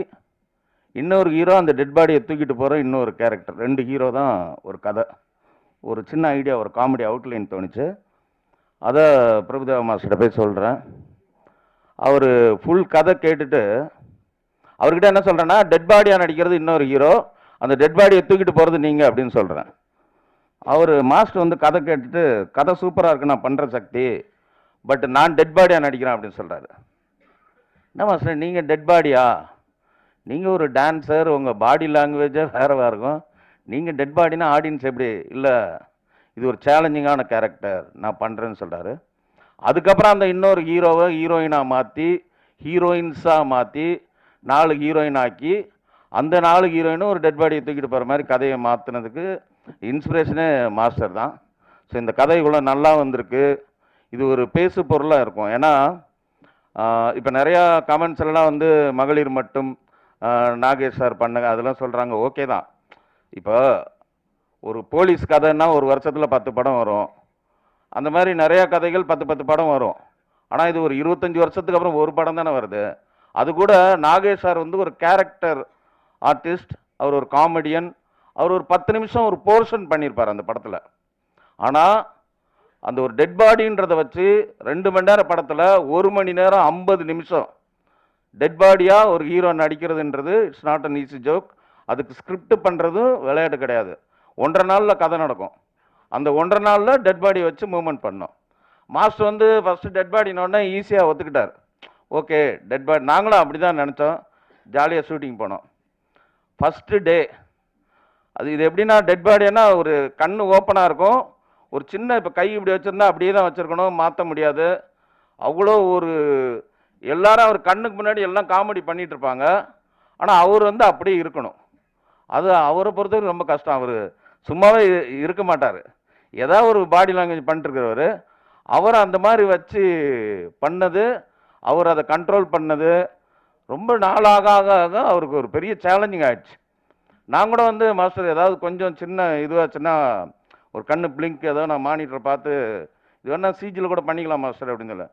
இன்னொரு ஹீரோ அந்த டெட் பாடியை தூக்கிட்டு போகிற இன்னொரு கேரக்டர், 2 ஹீரோ தான் ஒரு கதை. ஒரு சின்ன ஐடியா, ஒரு காமெடி அவுட்லைன் தோணுச்சு. அதை பிரபுதேவா மாஸ்டர்கிட்ட போய் சொல்கிறேன். அவர் ஃபுல் கதை கேட்டுட்டு அவர்கிட்ட என்ன சொல்கிறேன்னா, டெட் பாடியாக நடிக்கிறது இன்னொரு ஹீரோ, அந்த டெட் பாடியை தூக்கிட்டு போகிறது நீங்கள் அப்படின்னு சொல்கிறேன். அவர் மாஸ்டர் வந்து கதை கேட்டுட்டு, கதை சூப்பராக இருக்கு, நான் பண்ணுற சக்தி, பட் நான் டெட் பாடியாக நடிக்கிறேன் அப்படின்னு சொல்கிறாரு. என்ன மாஸ்டர் நீங்கள் டெட் பாடியா? நீங்கள் ஒரு டான்ஸர், உங்கள் பாடி லாங்குவேஜே வேறு இருக்கும், நீங்கள் டெட் பாடினா ஆடியன்ஸ் எப்படி? இல்லை, இது ஒரு சேலஞ்சிங்கான கேரக்டர், நான் பண்ணுறேன்னு சொல்கிறாரு. அதுக்கப்புறம் அந்த இன்னொரு ஹீரோவை ஹீரோயினாக மாற்றி, ஹீரோயின்ஸாக மாற்றி 4 ஹீரோயின் ஆக்கி, அந்த 4 ஹீரோயினும் ஒரு டெட் பாடியை தூக்கிட்டு போகிற மாதிரி கதையை மாற்றினதுக்கு இன்ஸ்பிரேஷனே மாஸ்டர் தான். ஸோ இந்த கதை இவ்வளோ நல்லா வந்திருக்கு. இது ஒரு பேசு பொருளாக இருக்கும். ஏன்னா இப்போ நிறையா கமெண்ட்ஸ் எல்லாம் வந்து மகளிர் மட்டும் நாகேஷ் சார் பண்ணுங்க அதெல்லாம் சொல்கிறாங்க, ஓகே தான். இப்போ ஒரு போலீஸ் கதைன்னா ஒரு வருஷத்தில் 10 படம் வரும். அந்த மாதிரி நிறையா கதைகள் 10 படம் வரும். ஆனால் இது ஒரு 25 வருஷத்துக்கு அப்புறம் ஒரு படம் தானே வருது. அது கூட நாகேஷ் சார் வந்து ஒரு கேரக்டர் ஆர்டிஸ்ட், அவர் ஒரு காமெடியன், அவர் ஒரு 10 நிமிஷம் ஒரு போர்ஷன் பண்ணியிருப்பார் அந்த படத்தில். ஆனால் அந்த ஒரு டெட் பாடின்றதை வச்சு 2 மணி நேரம் படத்தில் 1 மணி நேரம் 50 நிமிஷம் டெட் பாடியாக ஒரு ஹீரோ நடிக்கிறதுன்றது it's not an easy joke. அதுக்கு ஸ்கிரிப்ட் பண்ணுறதும் விளையாட்டு கிடையாது. 1.5 நாளில் கதை நடக்கும். அந்த 1.5 நாளில் டெட் பாடியை வச்சு மூவ்மெண்ட் பண்ணோம். மாஸ்டர் வந்து ஃபஸ்ட்டு டெட் பாடினோடனே ஈஸியாக ஒத்துக்கிட்டார். ஓகே டெட் பாடி, நாங்களும் அப்படி தான் நினச்சோம். ஜாலியாக ஷூட்டிங் போனோம். ஃபஸ்ட்டு டே அது இது எப்படின்னா, டெட் பாடினா ஒரு கண் ஓப்பனாக இருக்கும், ஒரு சின்ன இப்போ கை இப்படி வச்சுருந்தா அப்படியே தான் வச்சுருக்கணும், மாற்ற முடியாது. அவ்வளோ ஒரு எல்லாரும் அவர் கண்ணுக்கு முன்னாடி எல்லாம் காமெடி பண்ணிகிட்டு இருப்பாங்க. ஆனால் அவர் வந்து அப்படியே இருக்கணும். அது அவரை பொறுத்தவரைக்கும் ரொம்ப கஷ்டம். அவர் சும்மாவே இருக்க மாட்டார், ஏதாவது ஒரு பாடி லாங்குவேஜ் பண்ணிட்டுருக்கிறவர். அவர் அந்த மாதிரி வச்சு பண்ணது, அவர் அதை கண்ட்ரோல் பண்ணது ரொம்ப நாளாக ஆக ஆக அவருக்கு ஒரு பெரிய சேலஞ்சிங் ஆயிடுச்சு. நான் கூட வந்து மாஸ்டர் ஏதாவது கொஞ்சம் சின்ன இதுவாச்சுன்னா ஒரு கண்ணு பிளிங்க் ஏதோ நான் மானிட்டரை பார்த்து இது வேணா சிஜியில் கூட பண்ணிக்கலாம் மாஸ்டர் அப்படின்னு சொல்ல,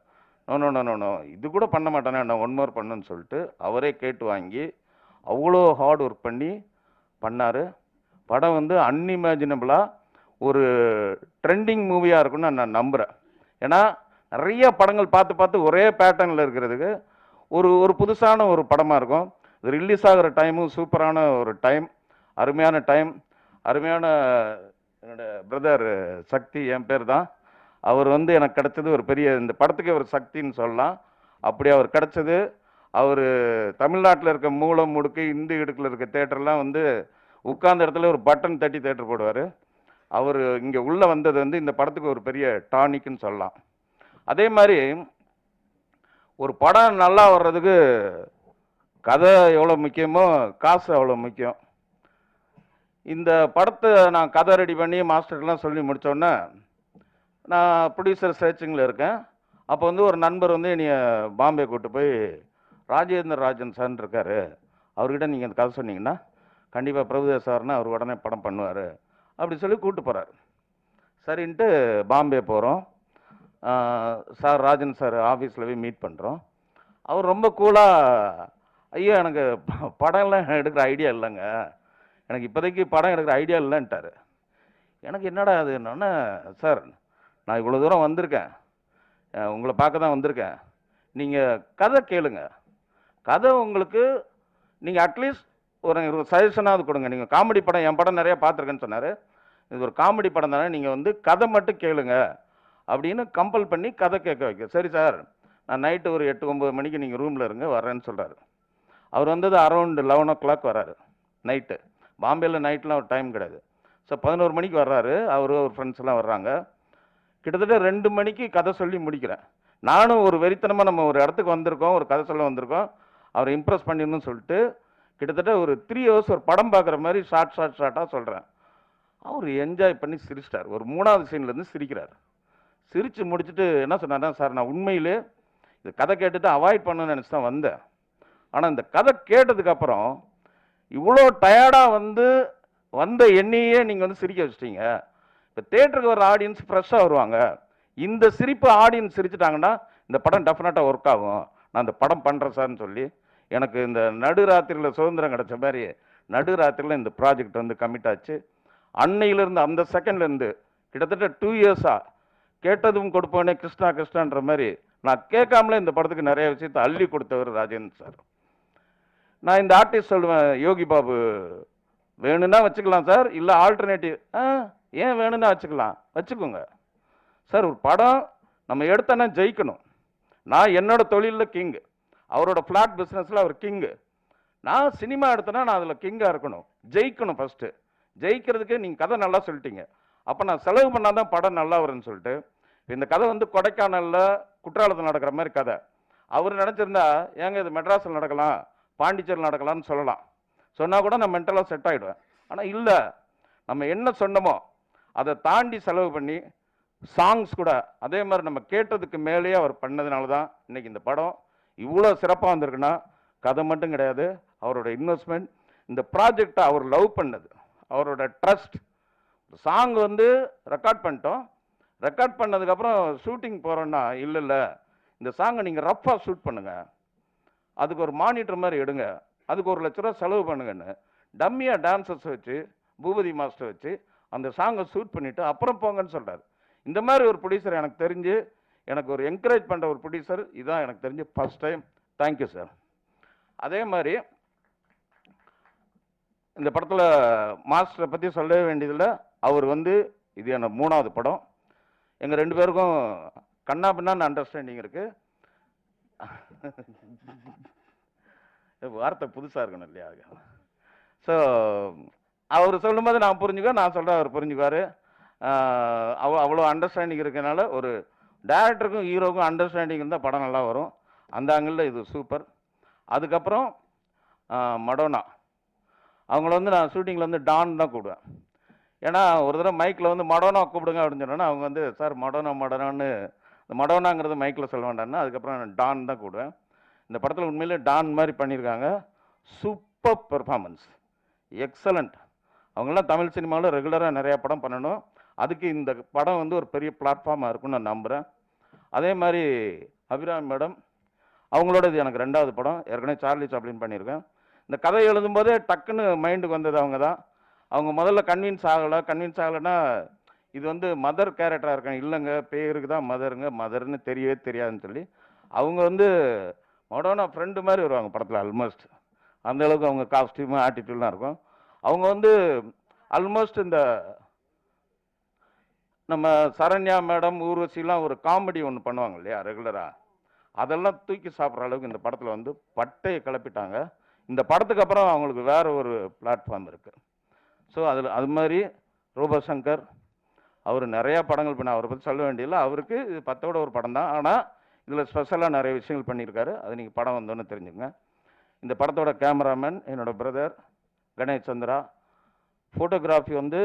நோ இது கூட பண்ண மாட்டேனே, நான் 1 மோர் பண்ணுன்னு சொல்லிட்டு அவரே கேட்டு வாங்கி அவ்வளோ ஹார்ட் ஒர்க் பண்ணி பண்ணார். படம் வந்து அன்இமேஜினபிளாக ஒரு ட்ரெண்டிங் மூவியாக இருக்குன்னு நான் நம்புகிறேன். ஏன்னா நிறைய படங்கள் பார்த்து ஒரே பேட்டர்னில் இருக்கிறதுக்கு ஒரு புதுசான ஒரு படமாக இருக்கும். இது ரிலீஸ் ஆகிற டைமும் சூப்பரான ஒரு டைம், அருமையான டைம். அருமையான என்னோட பிரதர் சக்தி, என் பேர் தான். அவர் வந்து எனக்கு கிடச்சது ஒரு பெரிய, இந்த படத்துக்கு ஒரு சக்தின்னு சொல்லலாம். அப்படி அவர் கிடச்சது. அவர் தமிழ்நாட்டில் இருக்க மூலம் முடுக்கு இந்து இடுக்கில் இருக்க தேட்டர்லாம் வந்து உட்கார்ந்த இடத்துல ஒரு பட்டன் தட்டி தேட்டர் போடுவார். அவர் இங்கே உள்ளே வந்தது வந்து இந்த படத்துக்கு ஒரு பெரிய டானிக்னு சொல்லலாம். அதே மாதிரி ஒரு படம் நல்லா வர்றதுக்கு கதை எவ்வளோ முக்கியமோ காசு அவ்வளோ முக்கியம். இந்த படத்தை நான் கதை ரெடி பண்ணி மாஸ்டர்லாம் சொல்லி முடித்தோடனே நான் ப்ரொடியூசர் சர்ச்சிங்கில் இருக்கேன். அப்போ வந்து ஒரு நண்பர் வந்து என்னைய பாம்பே கூப்பிட்டு போய், ராஜேந்திர ராஜன் சார்ன்னு இருக்கார், அவர்கிட்ட நீங்கள் இந்த கதை சொன்னீங்கன்னா கண்டிப்பாக பிரபுதேவா சார்னா அவர் உடனே படம் பண்ணுவார் அப்படி சொல்லி கூப்பிட்டு போகிறார். சரின்ட்டு பாம்பே போகிறோம். சார் ராஜன் சார் ஆஃபீஸில் போய் மீட் பண்ணுறோம். அவர் ரொம்ப கூலாக, ஐயோ எனக்கு படம்லாம் எடுக்கிற ஐடியா இல்லைங்க, எனக்கு இப்போதைக்கு படம் எடுக்கிற ஐடியா இல்லைன்ட்டார். எனக்கு என்னடா அது என்னன்னா, சார் நான் இவ்வளோ தூரம் வந்திருக்கேன், உங்களை பார்க்க தான் வந்திருக்கேன், நீங்கள் கதை கேளுங்க, கதை உங்களுக்கு நீங்கள் அட்லீஸ்ட் ஒரு சஜஷனாவது கொடுங்க. நீங்கள் காமெடி படம், என் படம் நிறையா பார்த்துருக்கேன்னு சொன்னார், இது ஒரு காமெடி படம் தானே, நீங்கள் வந்து கதை மட்டும் கேளுங்க அப்படின்னு கம்பல் பண்ணி கதை கேட்க வைக்க. சரி சார், நான் நைட்டு ஒரு 8-9 மணிக்கு நீங்கள் ரூமில் இருங்க வரேன்னு சொல்கிறாரு. அவர் வந்தது அரௌண்ட் 11 o'clock வர்றாரு நைட்டு. பாம்பேயில் நைட்லாம் ஒரு டைம் கிடையாது. ஸோ 11 மணிக்கு வர்றாரு. அவர் ஃப்ரெண்ட்ஸ் எல்லாம் வர்றாங்க. கிட்டத்தட்ட 2 மணிக்கு கதை சொல்லி முடிக்கிறேன். நானும் ஒரு வெறித்தனமாக நம்ம ஒரு இடத்துக்கு வந்திருக்கோம், ஒரு கதை சொல்ல வந்திருக்கோம், அவரை இம்ப்ரெஸ் பண்ணிடணும்னு சொல்லிட்டு கிட்டத்தட்ட ஒரு 3 hours ஒரு படம் பார்க்குற மாதிரி ஷார்ட்டாக சொல்கிறேன். அவர் என்ஜாய் பண்ணி சிரிச்சிட்டார். ஒரு 3வது சீன்லேருந்து சிரிக்கிறார். சிரித்து முடிச்சுட்டு என்ன சொன்னார்னா, சார் நான் உண்மையிலே இந்த கதை கேட்டுட்டு அவாய்ட் பண்ணணும்னு நினச்சி தான் வந்தேன், ஆனால் இந்த கதை கேட்டதுக்கப்புறம் இவ்வளோ டயர்டாக வந்த என்னையே நீங்கள் வந்து சிரிக்க வச்சிட்டீங்க. இப்போ தேட்டருக்கு வர ஆடியன்ஸ் ஃப்ரெஷ்ஷாக வருவாங்க, இந்த சிரிப்பு ஆடியன்ஸ் சிரிச்சிட்டாங்கன்னா இந்த படம் டெஃபினட்டாக ஒர்க் ஆகும், நான் இந்த படம் பண்ணுறேன் சார்னு சொல்லி எனக்கு இந்த நடுராத்திரியில் சுதந்திரம் கிடைச்ச மாதிரி நடுராத்திரியில் இந்த ப்ராஜெக்ட் வந்து கமிட் ஆச்சு. அன்னையிலேருந்து அந்த செகண்ட்லேருந்து கிட்டத்தட்ட 2 இயர்ஸாக கேட்டதும் கொடுப்போனே கிருஷ்ணா கிருஷ்ணான்ற மாதிரி நான் கேட்காமலே இந்த படத்துக்கு நிறைய விஷயத்தை அள்ளி கொடுத்தவர் ராஜேந்திர சார். நான் இந்த ஆர்டிஸ்ட் சொல்லுவேன், யோகி பாபு வேணும்னா வச்சுக்கலாம் சார், இல்லை ஆல்டர்னேட்டிவ் ஏன் வேணும்னா வச்சுக்கோங்க சார். ஒரு படம் நம்ம எடுத்தோன்னா ஜெயிக்கணும். நான் என்னோட தொழிலில் கிங்கு, அவரோட ஃப்ளாட் பிஸ்னஸில் அவர் கிங்கு. நான் சினிமா எடுத்தேன்னா நான் அதில் கிங்காக இருக்கணும், ஜெயிக்கணும். ஃபஸ்ட்டு ஜெயிக்கிறதுக்கு நீங்கள் கதை நல்லா சொல்லிட்டீங்க, அப்போ நான் செலவு பண்ணால் தான் படம் நல்லா வரும்னு சொல்லிட்டு இந்த கதை வந்து கொடைக்கானலில் குற்றாலத்தில் நடக்கிற மாதிரி கதை. அவர் நினச்சிருந்தா ஏங்க இது மெட்ராஸில் நடக்கலாம், பாண்டிச்சேரியில் நடக்கலாம்னு சொல்லலாம். சொன்னால் கூட நான் மென்டலாக செட் ஆகிடுவேன். ஆனால் இல்லை, நம்ம என்ன சொன்னமோ அதை தாண்டி செலவு பண்ணி சாங்ஸ் கூட அதே மாதிரி நம்ம கேட்டதுக்கு மேலேயே அவர் பண்ணதுனால தான் இன்றைக்கி இந்த படம் இவ்வளோ சிறப்பாக வந்திருக்குன்னா கதை மட்டும் கிடையாது, அவரோட இன்வெஸ்ட்மெண்ட், இந்த ப்ராஜெக்டை அவர் லவ் பண்ணது, அவரோட ட்ரஸ்ட். சாங் வந்து ரெக்கார்ட் பண்ணிட்டோம், ரெக்கார்ட் பண்ணதுக்கப்புறம் ஷூட்டிங் போகிறோன்னா இல்லை இந்த சாங்கை நீங்கள் ரஃப்பாக ஷூட் பண்ணுங்கள், அதுக்கு ஒரு மானிட்டர் மாதிரி எடுங்க, அதுக்கு 1 லட்ச ரூபா செலவு பண்ணுங்கன்னு டம்மியாக டான்சர்ஸ் வச்சு பூபதி மாஸ்டர் வச்சு அந்த சாங்கை ஷூட் பண்ணிவிட்டு அப்புறம் போங்கன்னு சொல்கிறார். இந்த மாதிரி ஒரு ப்ரொடியூசர் எனக்கு தெரிஞ்சு, எனக்கு ஒரு என்கரேஜ் பண்ணுற ஒரு ப்ரொடியூசர் இதுதான் எனக்கு தெரிஞ்சு ஃபஸ்ட் டைம். Thank you sir. அதே மாதிரி இந்த படத்தில் மாஸ்டரை பற்றி சொல்லவே வேண்டியதில்லை. அவர் வந்து இது என்ன 3வது படம். எங்கள் 2 பேருக்கும் கண்ணா பின்னான்னு அண்டர்ஸ்டாண்டிங் இருக்குது. வார்த்தை புதுசாக இருக்கணும் இல்லையா? ஸோ அவர் சொல்லும்போது நான் புரிஞ்சுக்குவேன், நான் சொல்கிறேன் அவர் புரிஞ்சுக்குவார். அவ்வளோ அண்டர்ஸ்டாண்டிங் இருக்கனால ஒரு டேரக்டருக்கும் ஹீரோக்கும் அண்டர்ஸ்டாண்டிங் இருந்தால் படம் நல்லா வரும். அந்த ஆங்கிளில் இது சூப்பர். அதுக்கப்புறம் மடோனா, அவங்கள வந்து நான் ஷூட்டிங்கில் வந்து டான் தான் கூப்பிடுவேன். ஏன்னா ஒரு தடவை மைக்கில் வந்து மடோனா கூப்பிடுங்க அப்படின்னு சொன்னோன்னா அவங்க வந்து சார் மடோனான்னு இந்த மடோனாங்கிறது மைக்கில் சொல்ல வேண்டாம்னா அதுக்கப்புறம் நான் டான் தான் கூப்பிடுவேன். இந்த படத்தில் உண்மையிலே டான் மாதிரி பண்ணியிருக்காங்க. Super performance, excellent. அவங்களாம் தமிழ் சினிமாவில் ரெகுலராக நிறையா படம் பண்ணணும், அதுக்கு இந்த படம் வந்து ஒரு பெரிய பிளாட்ஃபார்மாக இருக்குன்னு நான் நம்புகிறேன். அதே மாதிரி அபிராமி மேடம், அவங்களோட இது எனக்கு 2வது படம். ஏற்கனவே சார்லி சாப்ளின் பண்ணியிருக்கேன். இந்த கதை எழுதும்போதே டக்குன்னு மைண்டுக்கு வந்தது அவங்க தான். அவங்க முதல்ல கன்வின்ஸ் ஆகலைன்னா இது வந்து மதர் கேரக்டராக இருக்காங்க, இல்லைங்க பேருக்கு தான் மதர்னு தெரியவே தெரியாதுன்னு சொல்லி அவங்க வந்து மொடோனா ஃப்ரெண்டு மாதிரி வருவாங்க படத்தில். ஆல்மோஸ்ட் அந்தளவுக்கு அவங்க காஸ்டியூமு ஆட்டிடியூட்லாம் இருக்கும். அவங்க வந்து ஆல்மோஸ்ட் இந்த நம்ம சரண்யா மேடம் ஊர்வசிலாம் ஒரு காமெடி ஒன்று பண்ணுவாங்க இல்லையா ரெகுலராக, அதெல்லாம் தூக்கி சாப்பிட்ற அளவுக்கு இந்த படத்தில் வந்து பட்டையை கிளப்பிட்டாங்க. இந்த படத்துக்கு அப்புறம் அவங்களுக்கு வேறு ஒரு பிளாட்ஃபார்ம் இருக்குது. ஸோ அது மாதிரி ரூபசங்கர் அவர் நிறையா படங்கள் பண்ண, அவரை பற்றி சொல்ல வேண்டியதில்லை. அவருக்கு இது 10ஓட ஒரு படம் தான், ஆனால் இதில் ஸ்பெஷலாக நிறைய விஷயங்கள் பண்ணியிருக்காரு. அது நீங்கள் படம் வந்தோன்னு தெரிஞ்சுங்க. இந்த படத்தோட கேமராமேன் என்னோட பிரதர் கணேஷ் சந்திரா. ஃபோட்டோகிராஃபி வந்து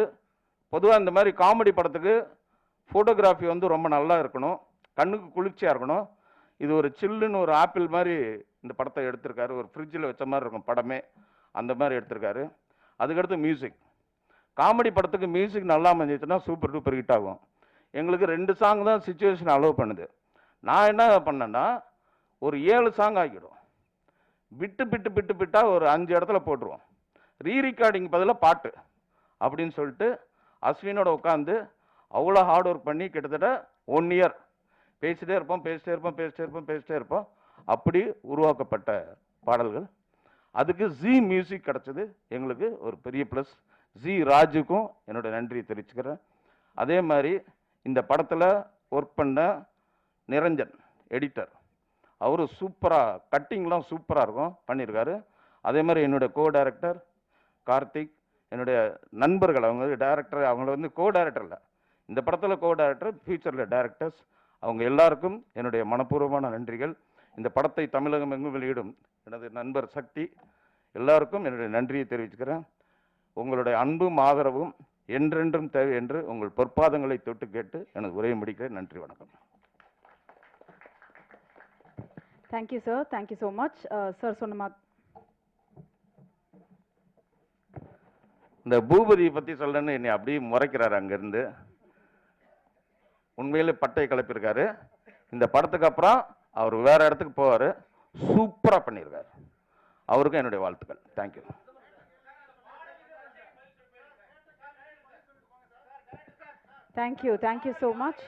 பொதுவாக இந்த மாதிரி காமெடி படத்துக்கு ஃபோட்டோகிராஃபி வந்து ரொம்ப நல்லா இருக்கணும், கண்ணுக்கு குளிர்ச்சியாக இருக்கணும். இது ஒரு சில்லுன்னு ஒரு ஆப்பிள் மாதிரி இந்த படத்தை எடுத்திருக்காரு, ஒரு ஃப்ரிட்ஜில் வச்ச மாதிரி இருக்கும் படமே, அந்த மாதிரி எடுத்திருக்காரு. அதுக்கடுத்து மியூசிக், காமெடி படத்துக்கு மியூசிக் நல்லா அமைஞ்சிச்சுன்னா சூப்பர் டூப்பர் ஹிட் ஆகும். எங்களுக்கு 2 சாங் தான் சிச்சுவேஷன் அலோவ் பண்ணுது. நான் என்ன பண்ணேன்னா ஒரு 7 சாங் ஆக்கிடும், பிட்டாக ஒரு 5 இடத்துல போட்டுருவோம். ரீரெக்கார்டிங் பதிலாக பாட்டு அப்படின்னு சொல்லிட்டு அஸ்வினோட உட்காந்து அவ்வளோ ஹார்ட் ஒர்க் பண்ணி கிட்டத்தட்ட 1 இயர் பேசிட்டே இருப்போம். அப்படி உருவாக்கப்பட்ட பாடல்கள். அதுக்கு ஜி மியூசிக் கிடச்சது எங்களுக்கு ஒரு பெரிய ப்ளஸ். ஜி ராஜுக்கும் என்னோட நன்றி தெரிவிச்சுக்கிறேன். அதே மாதிரி இந்த படத்தில் ஒர்க் பண்ண நிரஞ்சன் எடிட்டர், அவர் சூப்பராக கட்டிங்லாம் சூப்பராக இருக்கும் பண்ணியிருக்காரு. அதே மாதிரி என்னுடைய கோ டைரக்டர் கார்த்திக், என்னுடைய நண்பர்கள், அவங்க டைரக்டர், அவங்கள வந்து கோ டைரக்டர் இல்லை, இந்த படத்தில் கோ டைரக்டர், ஃபியூச்சரில் டைரக்டர்ஸ், அவங்க எல்லாருக்கும் என்னுடைய மனப்பூர்வமான நன்றிகள். இந்த படத்தை தமிழகம் எங்கும் வெளியிடும் எனது நண்பர் சக்தி, எல்லாருக்கும் என்னுடைய நன்றியை தெரிவிச்சுக்கிறேன். உங்களுடைய அன்பும் ஆதரவும் என்றென்றும் தேவை என்று உங்கள் பொற்பாதங்களை தொட்டு கேட்டு எனது உரையை முடிக்கிறேன். நன்றி, வணக்கம். Thank you sir, thank you so much sir. சொன்ன இந்த பூபதியை பற்றி சொல்லணுன்னு என்னை அப்படியே முறைக்கிறாரு அங்கேருந்து. உண்மையிலே பட்டையை கிளப்பியிருக்காரு. இந்த படத்துக்கு அப்புறம் அவர் வேறு இடத்துக்கு போவார், சூப்பராக பண்ணியிருக்காரு. அவருக்கும் என்னுடைய வாழ்த்துக்கள். Thank you. Thank you so much.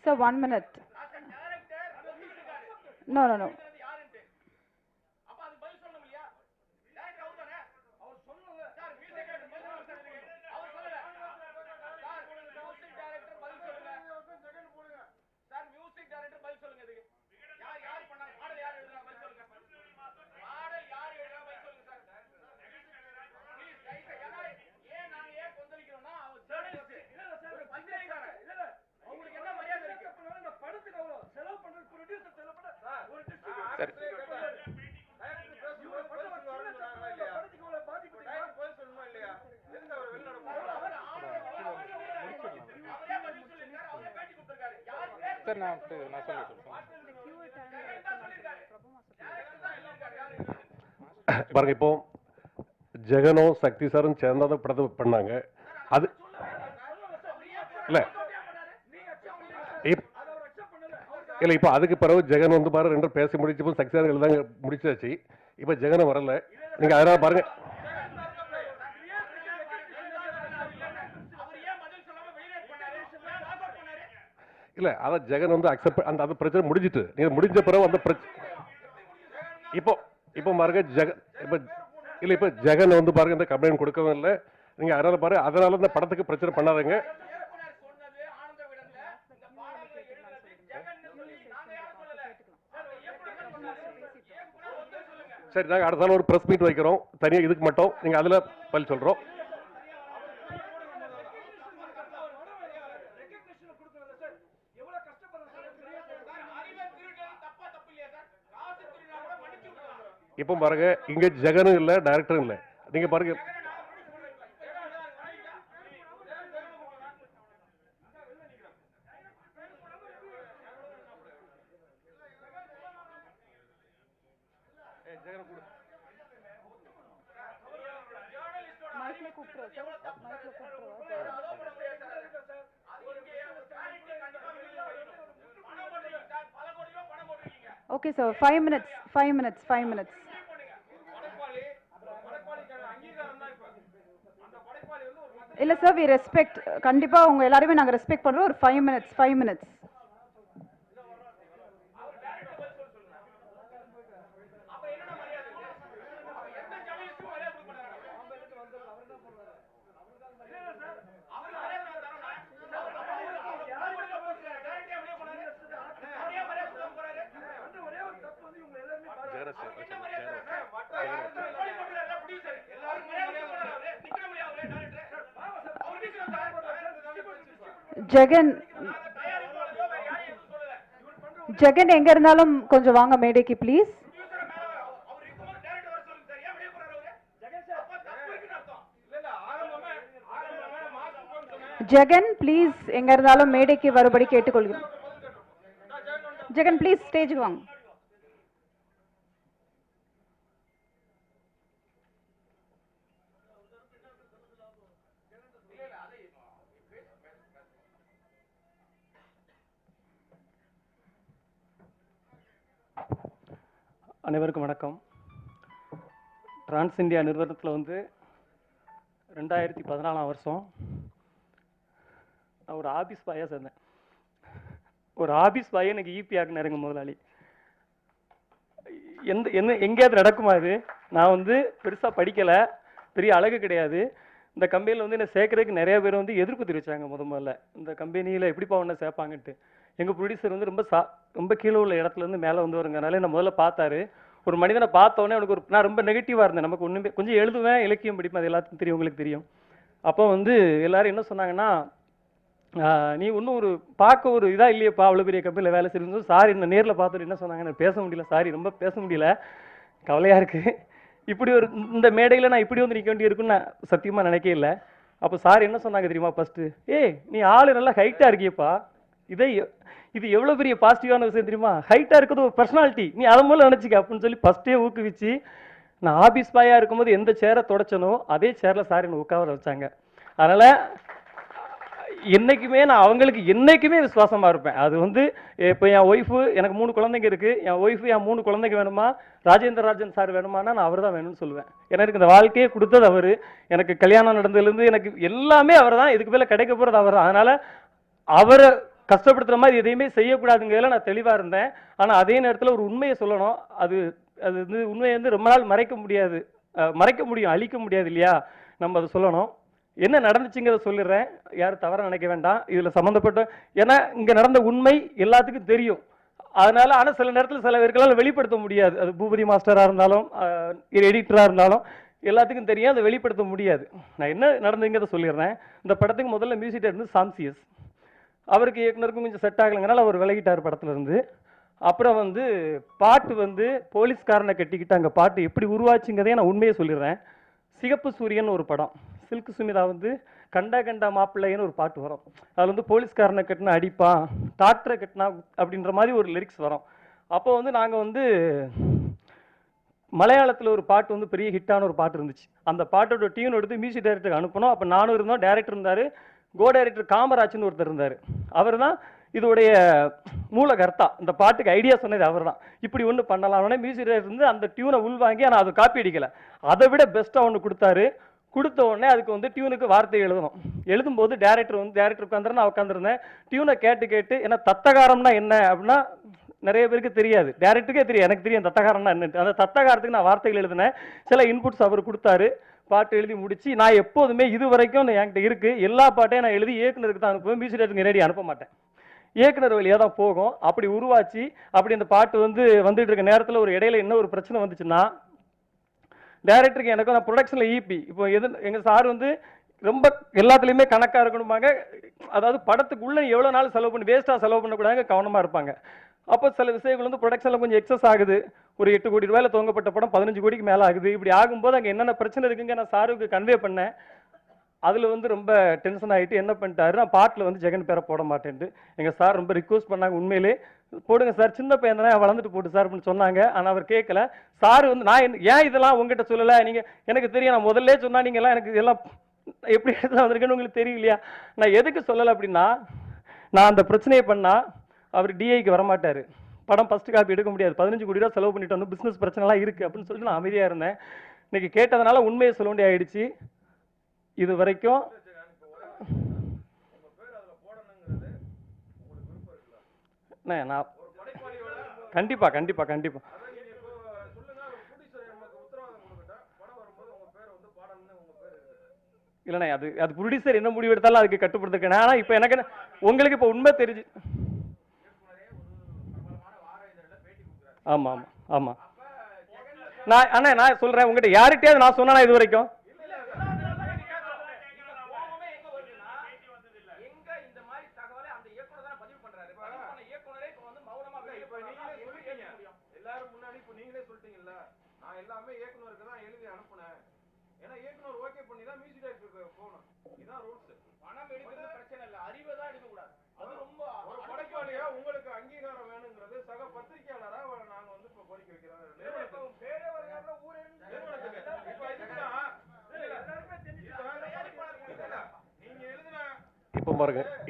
Sir, 1 minute. No. Sir நான் சொல்லிட்டேன். பாருங்க, இப்போ ஜெகனும் சக்தி சாரும் சேர்ந்தாத படத்தை பண்ணாங்க. அது இல்லை இல்லை இப்போ அதுக்கு பிறகு ஜெகன் வந்து பாருங்க 2 பேசி முடிச்சப்போ சக்தி சார் எழுதாங்க முடிச்சாச்சு. இப்போ ஜெகனும் வரல. நீங்க அதனால பாருங்க. இல்லை அதான் ஜெகன் வந்து அக்செப்ட் அந்த பிரச்சனை முடிஞ்சிட்டு நீங்க முடிஞ்ச பிறகு அந்த இப்போ பாருங்க இப்போ ஜெகன் வந்து பாருங்க இந்த கம்ப்ளைண்ட் கொடுக்கவும் இல்லை. நீங்க அதனால பாருங்க, அதனால இந்த படத்துக்கு பிரச்சனை பண்ணாதீங்க. சரி, நாங்கள் அடுத்த நாள் ஒரு ப்ரெஸ் மீட் வைக்கிறோம் தனியாக இதுக்கு மட்டும். நீங்கள் அதில் பதில் சொல்கிறோம். இப்போ பாருங்க, இங்க ஜெகனும் இல்லை, டைரக்டரும் இல்லை. நீங்க பாருங்க, Okay, sir. 5 minutes. 5 minutes. 5 minutes. இல்ல சார், we respect. கண்டிப்பா உங்க எல்லாரையுமே நாங்க ரெஸ்பெக்ட் பண்றோம். ஒரு 5 minutes. 5 minutes. ஜெகன் எங்க இருந்தாலும் கொஞ்சம் வாங்க மேடைக்கு ப்ளீஸ். ஜெகன் ப்ளீஸ் எங்க இருந்தாலும் மேடைக்கு வரும்படி கேட்டுக்கொள்கிறேன். ஜெகன் ப்ளீஸ் ஸ்டேஜுக்கு வாங்க. அனைவருக்கும் வணக்கம். டிரான்ஸ் இந்தியா நிறுவனத்தில் வந்து 2014 வருஷம் நான் ஒரு ஆஃபீஸ் பாயாக சேர்ந்தேன். ஒரு ஆஃபீஸ் பாயை எனக்கு ஈபி ஆக்குனாருங்க முதலாளி. எங்கேயாவது நடக்குமா இது? நான் வந்து பெருசாக படிக்கலை, பெரிய அழகு கிடையாது. இந்த கம்பெனியில் வந்து என்னை சேர்க்கறதுக்கு நிறைய பேர் வந்து எதிர்ப்பு தெரிவிச்சாங்க முதல்ல. இந்த கம்பெனியில் எப்படிப்பா ஒன்றை சேர்ப்பாங்கன்ட்டு. எங்கள் ப்ரொடியூசர் வந்து ரொம்ப கீழே உள்ள இடத்துலேருந்து மேலே வந்து வருங்கனால என்ன முதல்ல பார்த்தாரு. ஒரு மனிதனை பார்த்தோன்னே அவனுக்கு நான் ரொம்ப நெகட்டிவாக இருந்தேன். நமக்கு ஒன்றுமே கொஞ்சம் எழுதுவேன், இலக்கியம் படிப்பேன், அது எல்லாத்துக்கும் தெரியும், உங்களுக்கு தெரியும். அப்போ வந்து எல்லாரும் என்ன சொன்னாங்கன்னா, நீ இன்னும் பார்க்க ஒரு இதாக இல்லையப்பா, அவ்வளோ பெரிய கம்பெனியில் வேலை செய்யணும். சாரி, என்ன நேரில் பார்த்துட்டு என்ன சொன்னாங்க, எனக்கு பேச முடியல, சாரி, ரொம்ப பேச முடியல, கவலையாக இருக்குது. இப்படி இந்த மேடையில் நான் இப்படி வந்து நிற்க வேண்டி இருக்குன்னு நான் சத்தியமாக நினைக்கவே இல்லை. அப்போ சார் என்ன சொன்னாங்க தெரியுமா? ஃபஸ்ட்டு, நீ ஆள் நல்லா ஹைட்டாக இருக்கியப்பா, இது எவ்வளோ பெரிய பாசிட்டிவான விஷயம் தெரியுமா? ஹைட்டாக இருக்கிறது ஒரு பர்சனாலிட்டி, நீ அதை மூலம் நினச்சிக்க அப்படின்னு சொல்லி ஃபஸ்ட்டே ஊக்குவிச்சு, நான் ஆஃபீஸ் பாயாக இருக்கும்போது எந்த சேரை தொடச்சனோ அதே சேரில் சார் என்னை உட்கார வச்சாங்க. அதனால் என்றைக்குமே நான் அவங்களுக்கு என்றைக்குமே விசுவாசமாக இருப்பேன். அது வந்து இப்போ என் ஒய்ஃபு, எனக்கு 3 குழந்தைங்க இருக்குது, என் ஒய்ஃபு என் 3 குழந்தைங்க வேணுமா, ராஜேந்திர ராஜன் சார் வேணுமானா நான் அவர் தான் வேணும்னு சொல்லுவேன். எனக்கு இந்த வாழ்க்கையே கொடுத்தது அவர், எனக்கு கல்யாணம் நடந்ததுலேருந்து எனக்கு எல்லாமே அவர் தான், இதுக்கு மேலே கிடைக்க போகிறது அவர் தான். அதனால் அவரை கஷ்டப்படுத்துகிற மாதிரி எதையுமே செய்யக்கூடாதுங்கிறதுல நான் தெளிவாக இருந்தேன். ஆனால் அதே நேரத்தில் ஒரு உண்மையை சொல்லணும். அது வந்து உண்மையை வந்து ரொம்ப நாள் மறைக்க முடியாது, மறைக்க முடியும், அழிக்க முடியாது இல்லையா? நம்ம அதை சொல்லணும். என்ன நடந்துச்சுங்கிறத சொல்லிடுறேன், யாரும் தவறாக நினைக்க வேண்டாம். இதில் சம்மந்தப்பட்ட, ஏன்னா இங்கே நடந்த உண்மை எல்லாத்துக்கும் தெரியும். அதனால் ஆனால் சில நேரத்தில் சில பேர்களால் வெளிப்படுத்த முடியாது. அது பூபதி மாஸ்டராக இருந்தாலும் எடிட்டராக இருந்தாலும் எல்லாத்துக்கும் தெரியும், அதை வெளிப்படுத்த முடியாது. நான் என்ன நடந்துங்கிறத சொல்லிடுறேன். இந்த படத்துக்கு முதல்ல மியூசிக் டைரக்டர் சாம்சியஸ், அவருக்கு இயக்குனருக்கும் கொஞ்சம் செட் ஆகலைங்கனால அவர் விலகிட்டார் படத்துலேருந்து. அப்புறம் வந்து பாட்டு வந்து போலீஸ்காரனை கட்டிக்கிட்டு அங்கே பாட்டு எப்படி உருவாச்சுங்கிறதே நான் உண்மையை சொல்லிடுறேன். சிகப்பு சூரியன் ஒரு படம், சில்க் சுமிதா வந்து கண்டா கண்டா மாப்பிள்ளைன்னு ஒரு பாட்டு வரும். அதில் வந்து போலீஸ்காரனை கட்டினா அடிப்பான், டாக்டரை கட்டினா அப்படின்ற மாதிரி ஒரு லிரிக்ஸ் வரும். அப்போ வந்து நாங்கள் வந்து மலையாளத்தில் ஒரு பாட்டு வந்து பெரிய ஹிட்டான ஒரு பாட்டு இருந்துச்சு. அந்த பாட்டோட டியூன் எடுத்து மியூசிக் டைரக்டருக்கு அனுப்பணும். அப்போ நானும் இருந்தோம், டைரக்டர் இருந்தார், கோ டைரக்டர் காமராஜ்னு ஒருத்தர் இருந்தார். அவர் தான் இதோடைய மூலகர்த்தா, இந்த பாட்டுக்கு ஐடியா சொன்னது அவர் தான். இப்படி ஒன்று பண்ணலாம், உடனே மியூசிக் டைரக்டர் வந்து அந்த டியூனை உள்வாங்கி, ஆனால் அதை காப்பி அடிக்கலை, அதை விட பெஸ்ட்டாக ஒன்று கொடுத்தாரு. கொடுத்த உடனே அதுக்கு வந்து டியூனுக்கு வார்த்தை எழுதணும். எழுதும்போது டேரக்டர் உட்காந்துருந்தேன், நான் உட்காந்துருந்தேன். டியூனை கேட்டு ஏன்னா தத்தகாரம்னா என்ன அப்படின்னா நிறைய பேருக்கு தெரியாது, டேரக்டருக்கே தெரியும், எனக்கு தெரியும் தத்தகாரம்னா என்னட்டு. அந்த தத்தகாரத்துக்கு நான் வார்த்தைகள் எழுதினேன், சில இன்புட்ஸ் அவர் கொடுத்தாரு, பாட்டு எழுதி முடிச்சு. நான் எப்போதுமே இது வரைக்கும் என்கிட்ட இருக்குது எல்லா பாட்டையும் நான் எழுதி இயக்குனருக்கு தான் அனுப்புவேன், மியூசிக் டைரக்டருக்கு நேரடி அனுப்ப மாட்டேன், இயக்குனர் வழியாக தான் போகும். அப்படி உருவாச்சு. அப்படி அந்த பாட்டு வந்துட்டு இருக்க நேரத்தில் ஒரு இடையில என்ன ஒரு பிரச்சனை வந்துச்சுன்னா, டைரக்டருக்கு எனக்கும் நான் ப்ரொடக்ஷனில் ஈபி, இப்போ எங்கள் சார் வந்து ரொம்ப எல்லாத்துலேயுமே கணக்காக இருக்கணுமாங்க. அதாவது படத்துக்குள்ளே எவ்வளோ நாள் செலவு பண்ணி வேஸ்ட்டாக செலவு பண்ணக்கூடாது, கவனமாக இருப்பாங்க. அப்போ சில விஷயங்கள் வந்து ப்ரொடக்ஷனில் கொஞ்சம் எக்ஸஸ் ஆகுது. ஒரு 8 கோடி ரூபாயில் துவங்கப்பட்ட படம் 15 கோடிக்கு மேலே ஆகுது. இப்படி ஆகும்போது அங்கே என்னென்ன பிரச்சனை இருக்குங்க நான் சாருக்கு கன்வே பண்ணேன். அதில் வந்து ரொம்ப டென்ஷன் ஆகிட்டு என்ன பண்ணிட்டாரு, நான் பாட்டில் வந்து ஜெகன் பேரை போட மாட்டேன்ட்டு எங்கள் சார் ரொம்ப ரிக்வஸ்ட் பண்ணாங்க, உண்மையிலே போடுங்க சார், சின்ன பையன் தானே, வளர்ந்துட்டு போட்டு சார் அப்படின்னு சொன்னாங்க. ஆனால் அவர் கேட்கல. சார் வந்து நான் ஏன் இதெல்லாம் உங்ககிட்ட சொல்லலை, நீங்கள் எனக்கு தெரியும், நான் முதல்ல சொன்னால் நீங்கள்லாம் எனக்கு எல்லாம் எப்படி எடுத்து வந்திருக்கேன்னு உங்களுக்கு தெரியும் இல்லையா? நான் எதுக்கு சொல்லலை அப்படின்னா, நான் அந்த பிரச்சனையை பண்ணால் அவர் டிஐக்கு வரமாட்டார், படம் ஃபஸ்ட்டு காப்பி எடுக்க முடியாது, 15 கோடி ரூபா செலவு பண்ணிட்டு வந்து பிஸ்னஸ் பிரச்சனைலாம் இருக்குது அப்படின்னு சொல்லிட்டு நான் அமைதியாக இருந்தேன். இன்னைக்கு கேட்டதுனால உண்மையை சொல்ல வேண்டிய ஆயிடுச்சு. இது வரைக்கும் நான் கண்டிப்பாக கண்டிப்பாக கண்டிப்பாக இல்லைண்ணே, அது ப்ரொடியூசர் என்ன முடிவு எடுத்தாலும் அதுக்கு கட்டுப்படுத்திருக்கேன். ஆனால் இப்போ எனக்கு உங்களுக்கு இப்போ உண்மை தெரிஞ்சு, ஆமாம் ஆமாம் ஆமாம், நான் சொல்கிறேன் உங்கள்கிட்ட யார்கிட்டயாவது நான் சொன்னேன்னா இது வரைக்கும்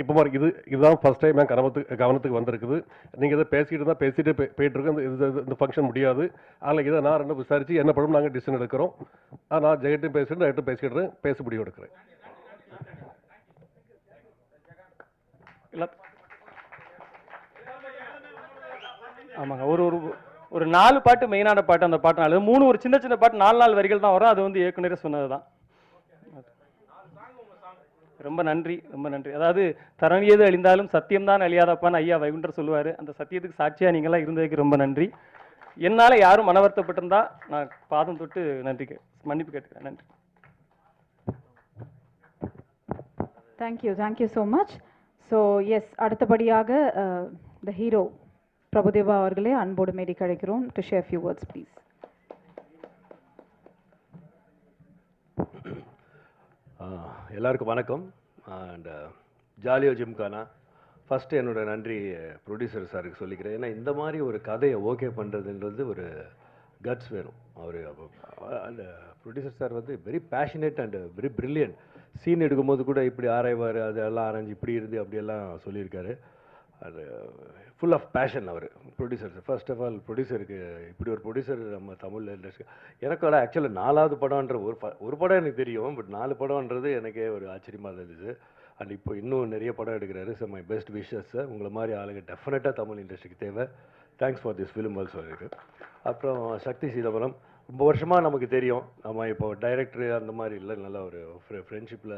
இப்போ பாருங்க இதுதான் ஃபர்ஸ்ட் டைம் என் கவனத்துக்கு வந்திருக்குது. நீங்கள் இதை பேசிட்டு போயிட்டு இருக்கோம், இந்த ஃபங்க்ஷன் முடியாது. அதில் இதை நான் 2 விசாரித்து என்ன படம் நாங்கள் டிசிஷன் எடுக்கிறோம். நான் ஜெயட்டும் பேசிட்டு டேரக்டும் பேசிக்கிடுறேன், பேசி முடிவு எடுக்கிறேன். ஆமாங்க, ஒரு 4 பாட்டு மெயினான பாட்டு, அந்த பாட்டு 4, 3 ஒரு சின்ன சின்ன பாட்டு 4 வரிகள் தான் வரும். அது வந்து ஏற்கனவே சொன்னது தான். ரொம்ப நன்றி, ரொம்ப நன்றி. அதாவது தரணியது அழிந்தாலும் சத்தியம்தான் அழியாதப்பான்னு ஐயா வைகுண்டர் சொல்லுவார். அந்த சத்தியத்துக்கு சாட்சியாக நீங்களாம் இருந்ததுக்கு ரொம்ப நன்றி. என்னால் யாரும் மன வருத்தப்பட்டிருந்தா நான் பாதம் தொட்டு மன்னிப்பு கேட்டுக்கிறேன். நன்றி. Thank you so much. So yes, அடுத்தபடியாக த ஹீரோ பிரபுதேவா அவர்களே அன்போடு மேடைக்கு அழைக்கிறோம். To share few words please. எல்லாருக்கும் வணக்கம். அண்ட் ஜாலியோ ஜிம்கானா ஃபஸ்ட்டு என்னோட நன்றி ப்ரொடியூசர் சாருக்கு சொல்லிக்கிறேன். ஏன்னா இந்த மாதிரி ஒரு கதையை ஓகே பண்ணுறதுன்றது ஒரு கட்ஸ் வேணும். அவர் அந்த ப்ரொடியூசர் சார் வந்து very passionate and very brilliant. Scene எடுக்கும்போது கூட இப்படி ஆராய்வார், அதெல்லாம் ஆராய்ஞ்சு இப்படி இருந்து அப்படியெல்லாம் சொல்லியிருக்காரு. அது ஃபுல் ஆஃப் பேஷன் அவர் ப்ரொடியூசர். ஃபர்ஸ்ட் ஆஃப் ஆல் ப்ரொடியூசருக்கு இப்படி ஒரு ப்ரொடியூசர் நம்ம தமிழ் இண்டஸ்ட்ரி எனக்கோட ஆக்சுவலாக 4வது படம்ன்ற ஒரு படம் எனக்கு தெரியும், பட் 4 படம்ன்றது எனக்கே ஒரு ஆச்சரியமாக இருந்துச்சு. அண்ட் இப்போ இன்னும் நிறைய படம் எடுக்கிறாரு. So my best wishes. உங்களை மாதிரி ஆளுங்க டெஃபினட்டாக தமிழ் இண்டஸ்ட்ரிக்கு தேவை. Thanks for this film also இருக்கு. அப்புறம் சக்தி சிதம்பரம் ரொம்ப வருஷமாக நமக்கு தெரியும். நம்ம இப்போ டைரக்டரு அந்த மாதிரி இல்லை, நல்ல ஒரு ஃப்ரெண்ட்ஷிப்பில்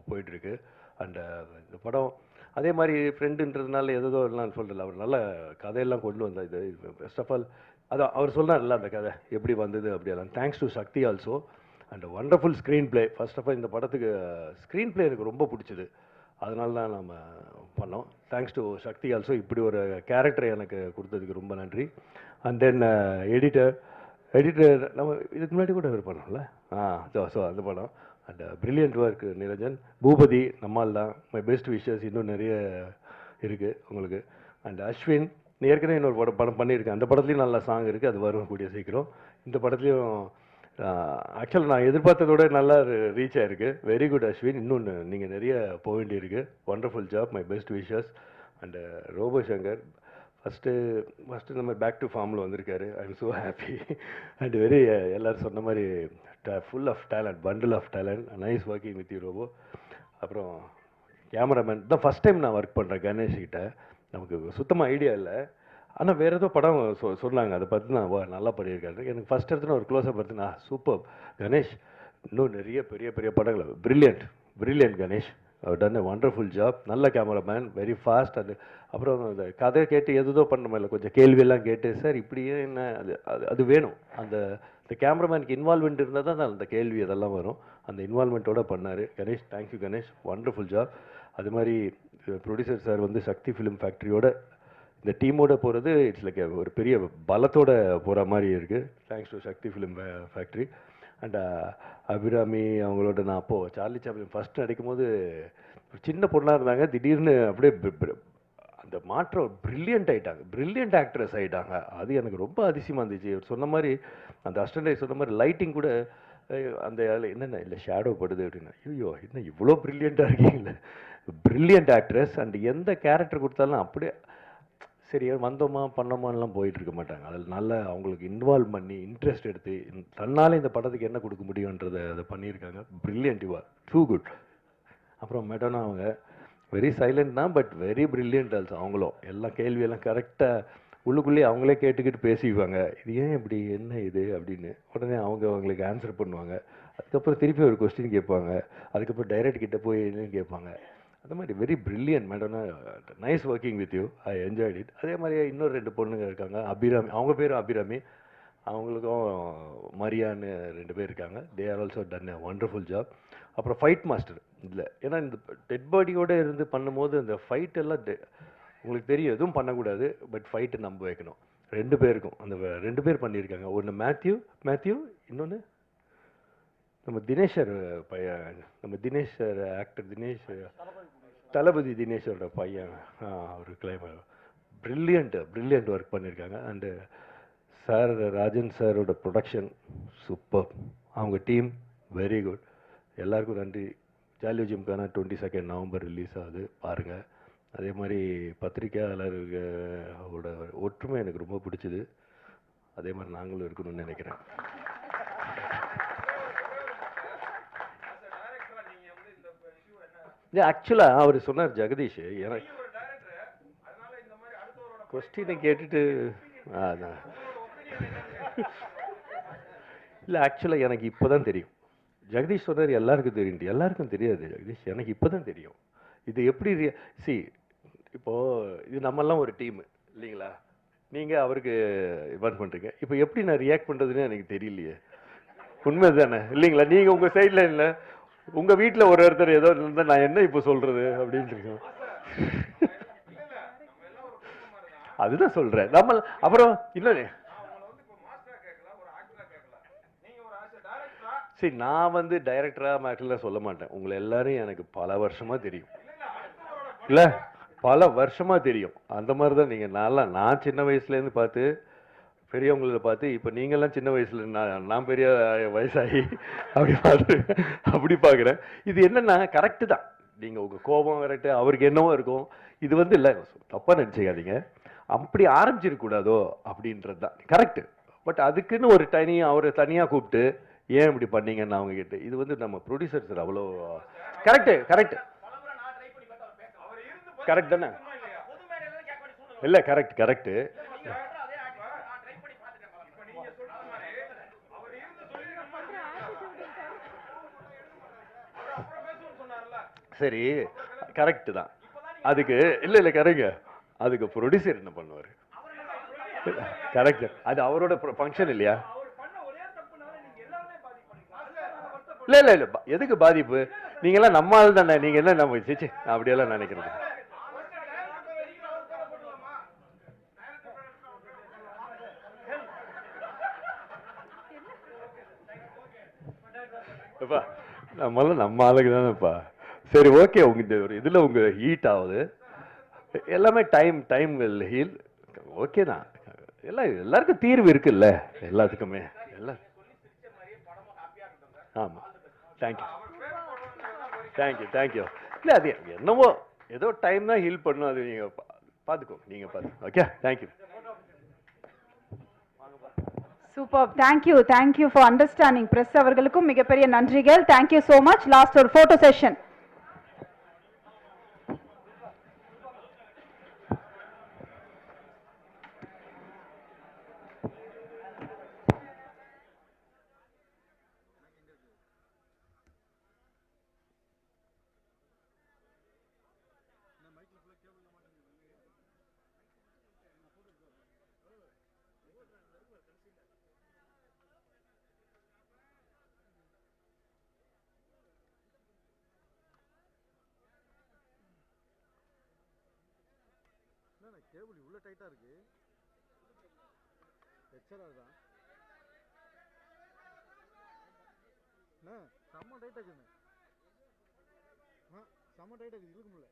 போயிட்டுருக்கு. அண்டு இந்த படம் அதே மாதிரி ஃப்ரெண்டுன்றதுனால எதோ எல்லாம் சொல்கிறல, அவர் நல்ல கதையெல்லாம் கொண்டு வந்தார். இது ஃபர்ஸ்ட் ஆஃப் ஆல் அதான் அவர் சொன்னார்ல அந்த கதை எப்படி வந்தது அப்படியெல்லாம். Thanks to Sakthi also. And wonderful screenplay. First of all இந்த படத்துக்கு ஸ்க்ரீன் பிளே எனக்கு ரொம்ப பிடிச்சது, அதனால தான் நம்ம பண்ணோம். Thanks to Sakthi also. இப்படி ஒரு கேரக்டரை எனக்கு கொடுத்ததுக்கு ரொம்ப நன்றி. அண்ட் தென் எடிட்டர் நம்ம இதுக்கு முன்னாடி கூட அவர் பண்ணோம்ல. ஸோ அந்த படம் and brilliant work Niranjan. Boopathy நம்மால் தான். My best wishes. இன்னும் நிறைய இருக்குது உங்களுக்கு. அண்ட் அஸ்வின் ஏற்கனவே இன்னொரு படம் பண்ணியிருக்கேன். அந்த படத்துலையும் நல்ல சாங் இருக்குது, அது வரும் கூடிய சீக்கிரம். இந்த படத்துலையும் ஆக்சுவலாக நான் எதிர்பார்த்ததோட நல்லா ரீச் ஆகிருக்கு. Very good Ashwin. இன்னொன்று நீங்கள் நிறைய போக வேண்டியிருக்கு. Wonderful job. My best wishes. And Robo Shankar first இந்த மாதிரி பேக் டு ஃபார்மில் வந்திருக்காரு. I am so happy and very எல்லோரும் சொன்ன மாதிரி full of talent, bundle of talent. Nice working with you Robo. அப்புறம் கேமராமேன் தான் ஃபஸ்ட் டைம் நான் ஒர்க் பண்ணுறேன் கணேஷ்கிட்ட. நமக்கு சுத்தமாக ஐடியா இல்லை, ஆனால் வேறு ஏதோ படம் சொன்னாங்க, அதை பார்த்து நான் நல்லா பண்ணியிருக்காரு. எனக்கு ஃபஸ்ட் எடுத்துன்னு ஒரு க்ளோஸப் பார்த்து நான் சூப்பர் கணேஷ், இன்னும் நிறைய பெரிய பெரிய படங்கள். பிரில்லியன்ட் கணேஷ். டன் எ வண்டர்ஃபுல் ஜாப். நல்ல கேமராமேன், வெரி ஃபாஸ்ட். அது அப்புறம் அந்த கதை கேட்டு எதுதோ பண்ண இல்லை, கொஞ்சம் கேள்வியெல்லாம் கேட்டு சார் இப்படியே என்ன அது வேணும். அந்த கேமராமேனுக்கு இன்வால்மெண்ட் இருந்தால் தான் அந்த கேள்வி அதெல்லாம் வரும். அந்த இன்வால்மெண்ட்டோடு பண்ணார் Ganesh. Thank you Ganesh, wonderful job. அது மாதிரி ப்ரொடியூசர் சார் வந்து சக்தி ஃபிலிம் ஃபேக்ட்ரியோட இந்த டீமோட போகிறது இட்ஸ் லைக் ஒரு பெரிய பலத்தோட போகிற மாதிரி இருக்குது. Thanks to Sakthi film factory. And Abhirami அவங்களோட நான் அப்போது சார்லி சாப்ளின் ஃபஸ்ட்டு நடிக்கும்போது சின்ன பொண்ணாக இருந்தாங்க, திடீர்னு அப்படியே அந்த மாற்றம் பிரில்லியன்ட் ஆகிட்டாங்க, பிரில்லியன்ட் ஆக்ட்ரஸ் ஆகிட்டாங்க. அது எனக்கு ரொம்ப அதிசயமாக இருந்துச்சு. சொன்ன மாதிரி அந்த அசிஸ்டன்ட் சொன்ன மாதிரி லைட்டிங் கூட அந்த என்னென்ன இல்லை ஷேடோ படுது அப்படின்னா, ஐயோ என்ன இவ்வளோ பிரில்லியண்ட்டாக இருக்கீங்களே. Brilliant actress. அண்ட் எந்த கேரக்டர் கொடுத்தாலும் அப்படியே சரி வந்தோமா பண்ணோமான்லாம் போயிட்டு இருக்க மாட்டாங்க. அதில் நல்லா அவங்களுக்கு இன்வால்வ் பண்ணி இன்ட்ரெஸ்ட் எடுத்து தன்னால் இந்த படத்துக்கு என்ன கொடுக்க முடியுன்றதை அதை பண்ணியிருக்காங்க. Brilliant. You are too good. அப்புறம் மெடோனா அவங்க வெரி சைலண்ட் தான், பட் வெரி பிரில்லியன்ட் ஆல்சோ. அவங்களும் எல்லாம் கேள்வியெல்லாம் கரெக்டாக உள்ளுக்குள்ளேயே அவங்களே கேட்டுக்கிட்டு பேசிக்குவாங்க. இது ஏன் இப்படி என்ன இது அப்படின்னு உடனே அவங்களுக்கு ஆன்சர் பண்ணுவாங்க. அதுக்கப்புறம் திருப்பி ஒரு கொஸ்டின் கேட்பாங்க. அதுக்கப்புறம் டைரக்ட் கிட்ட போய் என்னன்னு கேட்பாங்க. அந்த மாதிரி வெரி பிரில்லியன்ட் மேடம்னா. Nice working with you. I enjoyed it. அதே மாதிரி இன்னொரு 2 பொண்ணுங்க இருக்காங்க. அபிராமி, அவங்க பேரும் அபிராமி, அவங்களுக்கும் மரியான்னு 2 பேர் இருக்காங்க. They are also done a wonderful job. அப்புறம் ஃபைட் மாஸ்டர் இல்லை, ஏன்னா இந்த டெட் பாடியோடு இருந்து பண்ணும்போது அந்த ஃபைட் எல்லாம் உங்களுக்கு தெரியும் எதுவும் பண்ணக்கூடாது, பட் ஃபைட்டு நம்ப வைக்கணும். 2 பேருக்கும் அந்த 2 பேர் பண்ணியிருக்காங்க. ஒன்று மேத்யூ, இன்னொன்று நம்ம தினேஷர் பையன், நம்ம தினேஷர் ஆக்டர் தினேஷ், தளபதி தினேஷோட பையன். அவர் கிளைமர் பிரில்லியண்ட் ஒர்க் பண்ணியிருக்காங்க. அண்டு சார் ராஜன் சாரோட ப்ரொடக்ஷன் சூப்பர். அவங்க டீம் வெரி குட். எல்லாருக்கும் நன்றி. ஜாலியோ ஜிம்கானா 22 நவம்பர் ரிலீஸ் ஆகுது, பாருங்கள். அதே மாதிரி பத்திரிக்கையாளர்களோட ஒற்றுமை எனக்கு ரொம்ப பிடிச்சிது. அதே மாதிரி நாங்களும் இருக்கணும்னு நினைக்கிறேன். ஆக்சுவலாக அவர் சொன்னார் ஜெகதீஷ், எனக்கு கொஸ்டினை கேட்டுட்டு இல்லை, ஆக்சுவலாக எனக்கு இப்போ தான் தெரியும் ஜெகதீஷ் சொன்னார் எல்லாருக்கும் தெரியும். எல்லாருக்கும் தெரியாது ஜெகதீஷ், எனக்கு இப்போ தான் தெரியும். இது எப்படி சி இப்போது இது நம்மெல்லாம் ஒரு டீமு இல்லைங்களா? நீங்கள் அவருக்கு இன்வைட் பண்ணுறீங்க. இப்போ எப்படி நான் ரியாக்ட் பண்ணுறதுன்னு எனக்கு தெரியலையே. உண்மை தானே இல்லைங்களா? நீங்கள் உங்கள் சைடில் இல்லை, உங்கள் வீட்டில் ஒருத்தர் ஏதோ இருந்தால் நான் என்ன இப்போ சொல்கிறது அப்படின்ட்டு இருக்கோம். அதுதான் சொல்கிறேன். நம்ம அப்புறம் இன்னொன்று சரி, நான் வந்து டைரக்டராக மேட்டரில் சொல்ல மாட்டேன். உங்களை எல்லாரும் எனக்கு பல வருஷமாக தெரியும். இல்லை, பல வருஷமாக தெரியும். அந்த மாதிரி தான் நீங்கள் நான் சின்ன வயசுலேருந்து பார்த்து பெரியவங்கள பார்த்து இப்போ நீங்கள்லாம் சின்ன வயசுல நான் பெரிய வயசாகி அப்படி பார்த்து அப்படி பார்க்குறேன். இது என்னென்னா கரெக்டு தான். நீங்கள் உங்கள் கோபம் கரெக்டு, அவருக்கு என்னவோ இருக்கும். இது வந்து இல்லை, தப்பாக நினச்சிக்காதீங்க, அப்படி ஆரம்பிச்சிருக்கூடாதோ அப்படின்றது தான் கரெக்டு. பட் அதுக்குன்னு ஒரு அவரை தனியாக கூப்பிட்டு ஏன் இப்படி பண்ணீங்கன்னு அவங்க கேட்டு இது வந்து நம்ம ப்ரொடியூசர் சார் அவ்வளோ கரெக்டு கரெக்ட் தானே? இல்லை கரெக்டு. சரி, கரெக்டு தான். அதுக்கு இல்லை கரெக்டுங்க. அதுக்கு ப்ரொடியூசர் என்ன பண்ணுவார்? கரெக்ட், அது அவரோட ஃபங்க்ஷன் இல்லையா? இல்லை எதுக்கு பாதிப்பு? நீங்களாம் நம்ம ஆள் தானே, நீங்கள் என்ன நம்ம சிச்சு அப்படியெல்லாம் நினைக்கிறது. அப்பா நம்மளாம் நம்ம ஆளுக்கு தானேப்பா. சரி ஓகே, உங்க இந்த ஒரு இதில் உங்கள் ஹீட் ஆகுது எல்லாமே டைம் வில் ஹீல். ஓகே தான், எல்லாருக்கும் தீர்வு இருக்குல்ல எல்லாத்துக்குமே. எல்லாம் ஆமாம், தேங்க்யூ. இல்லை அது என்னவோ ஏதோ டைம் தான் ஹீல் பண்ணும். அது நீங்கள் பார்த்துக்கோ. Okay, thank you. Super, thank you for understanding. Press அவர்களுக்கும் மிகப்பெரிய நன்றிகள். Thank you so much. லாஸ்ட் ஒரு ஃபோட்டோ செஷன். கேபிள் இவ்வளோ டைட்டாக இருக்கு. எக்ஸ்ட்ரா தான் செம்ம டைட்டாக இருக்குங்க. செம்ம டைட்டாக இருக்குது, இழுக்க முடியல.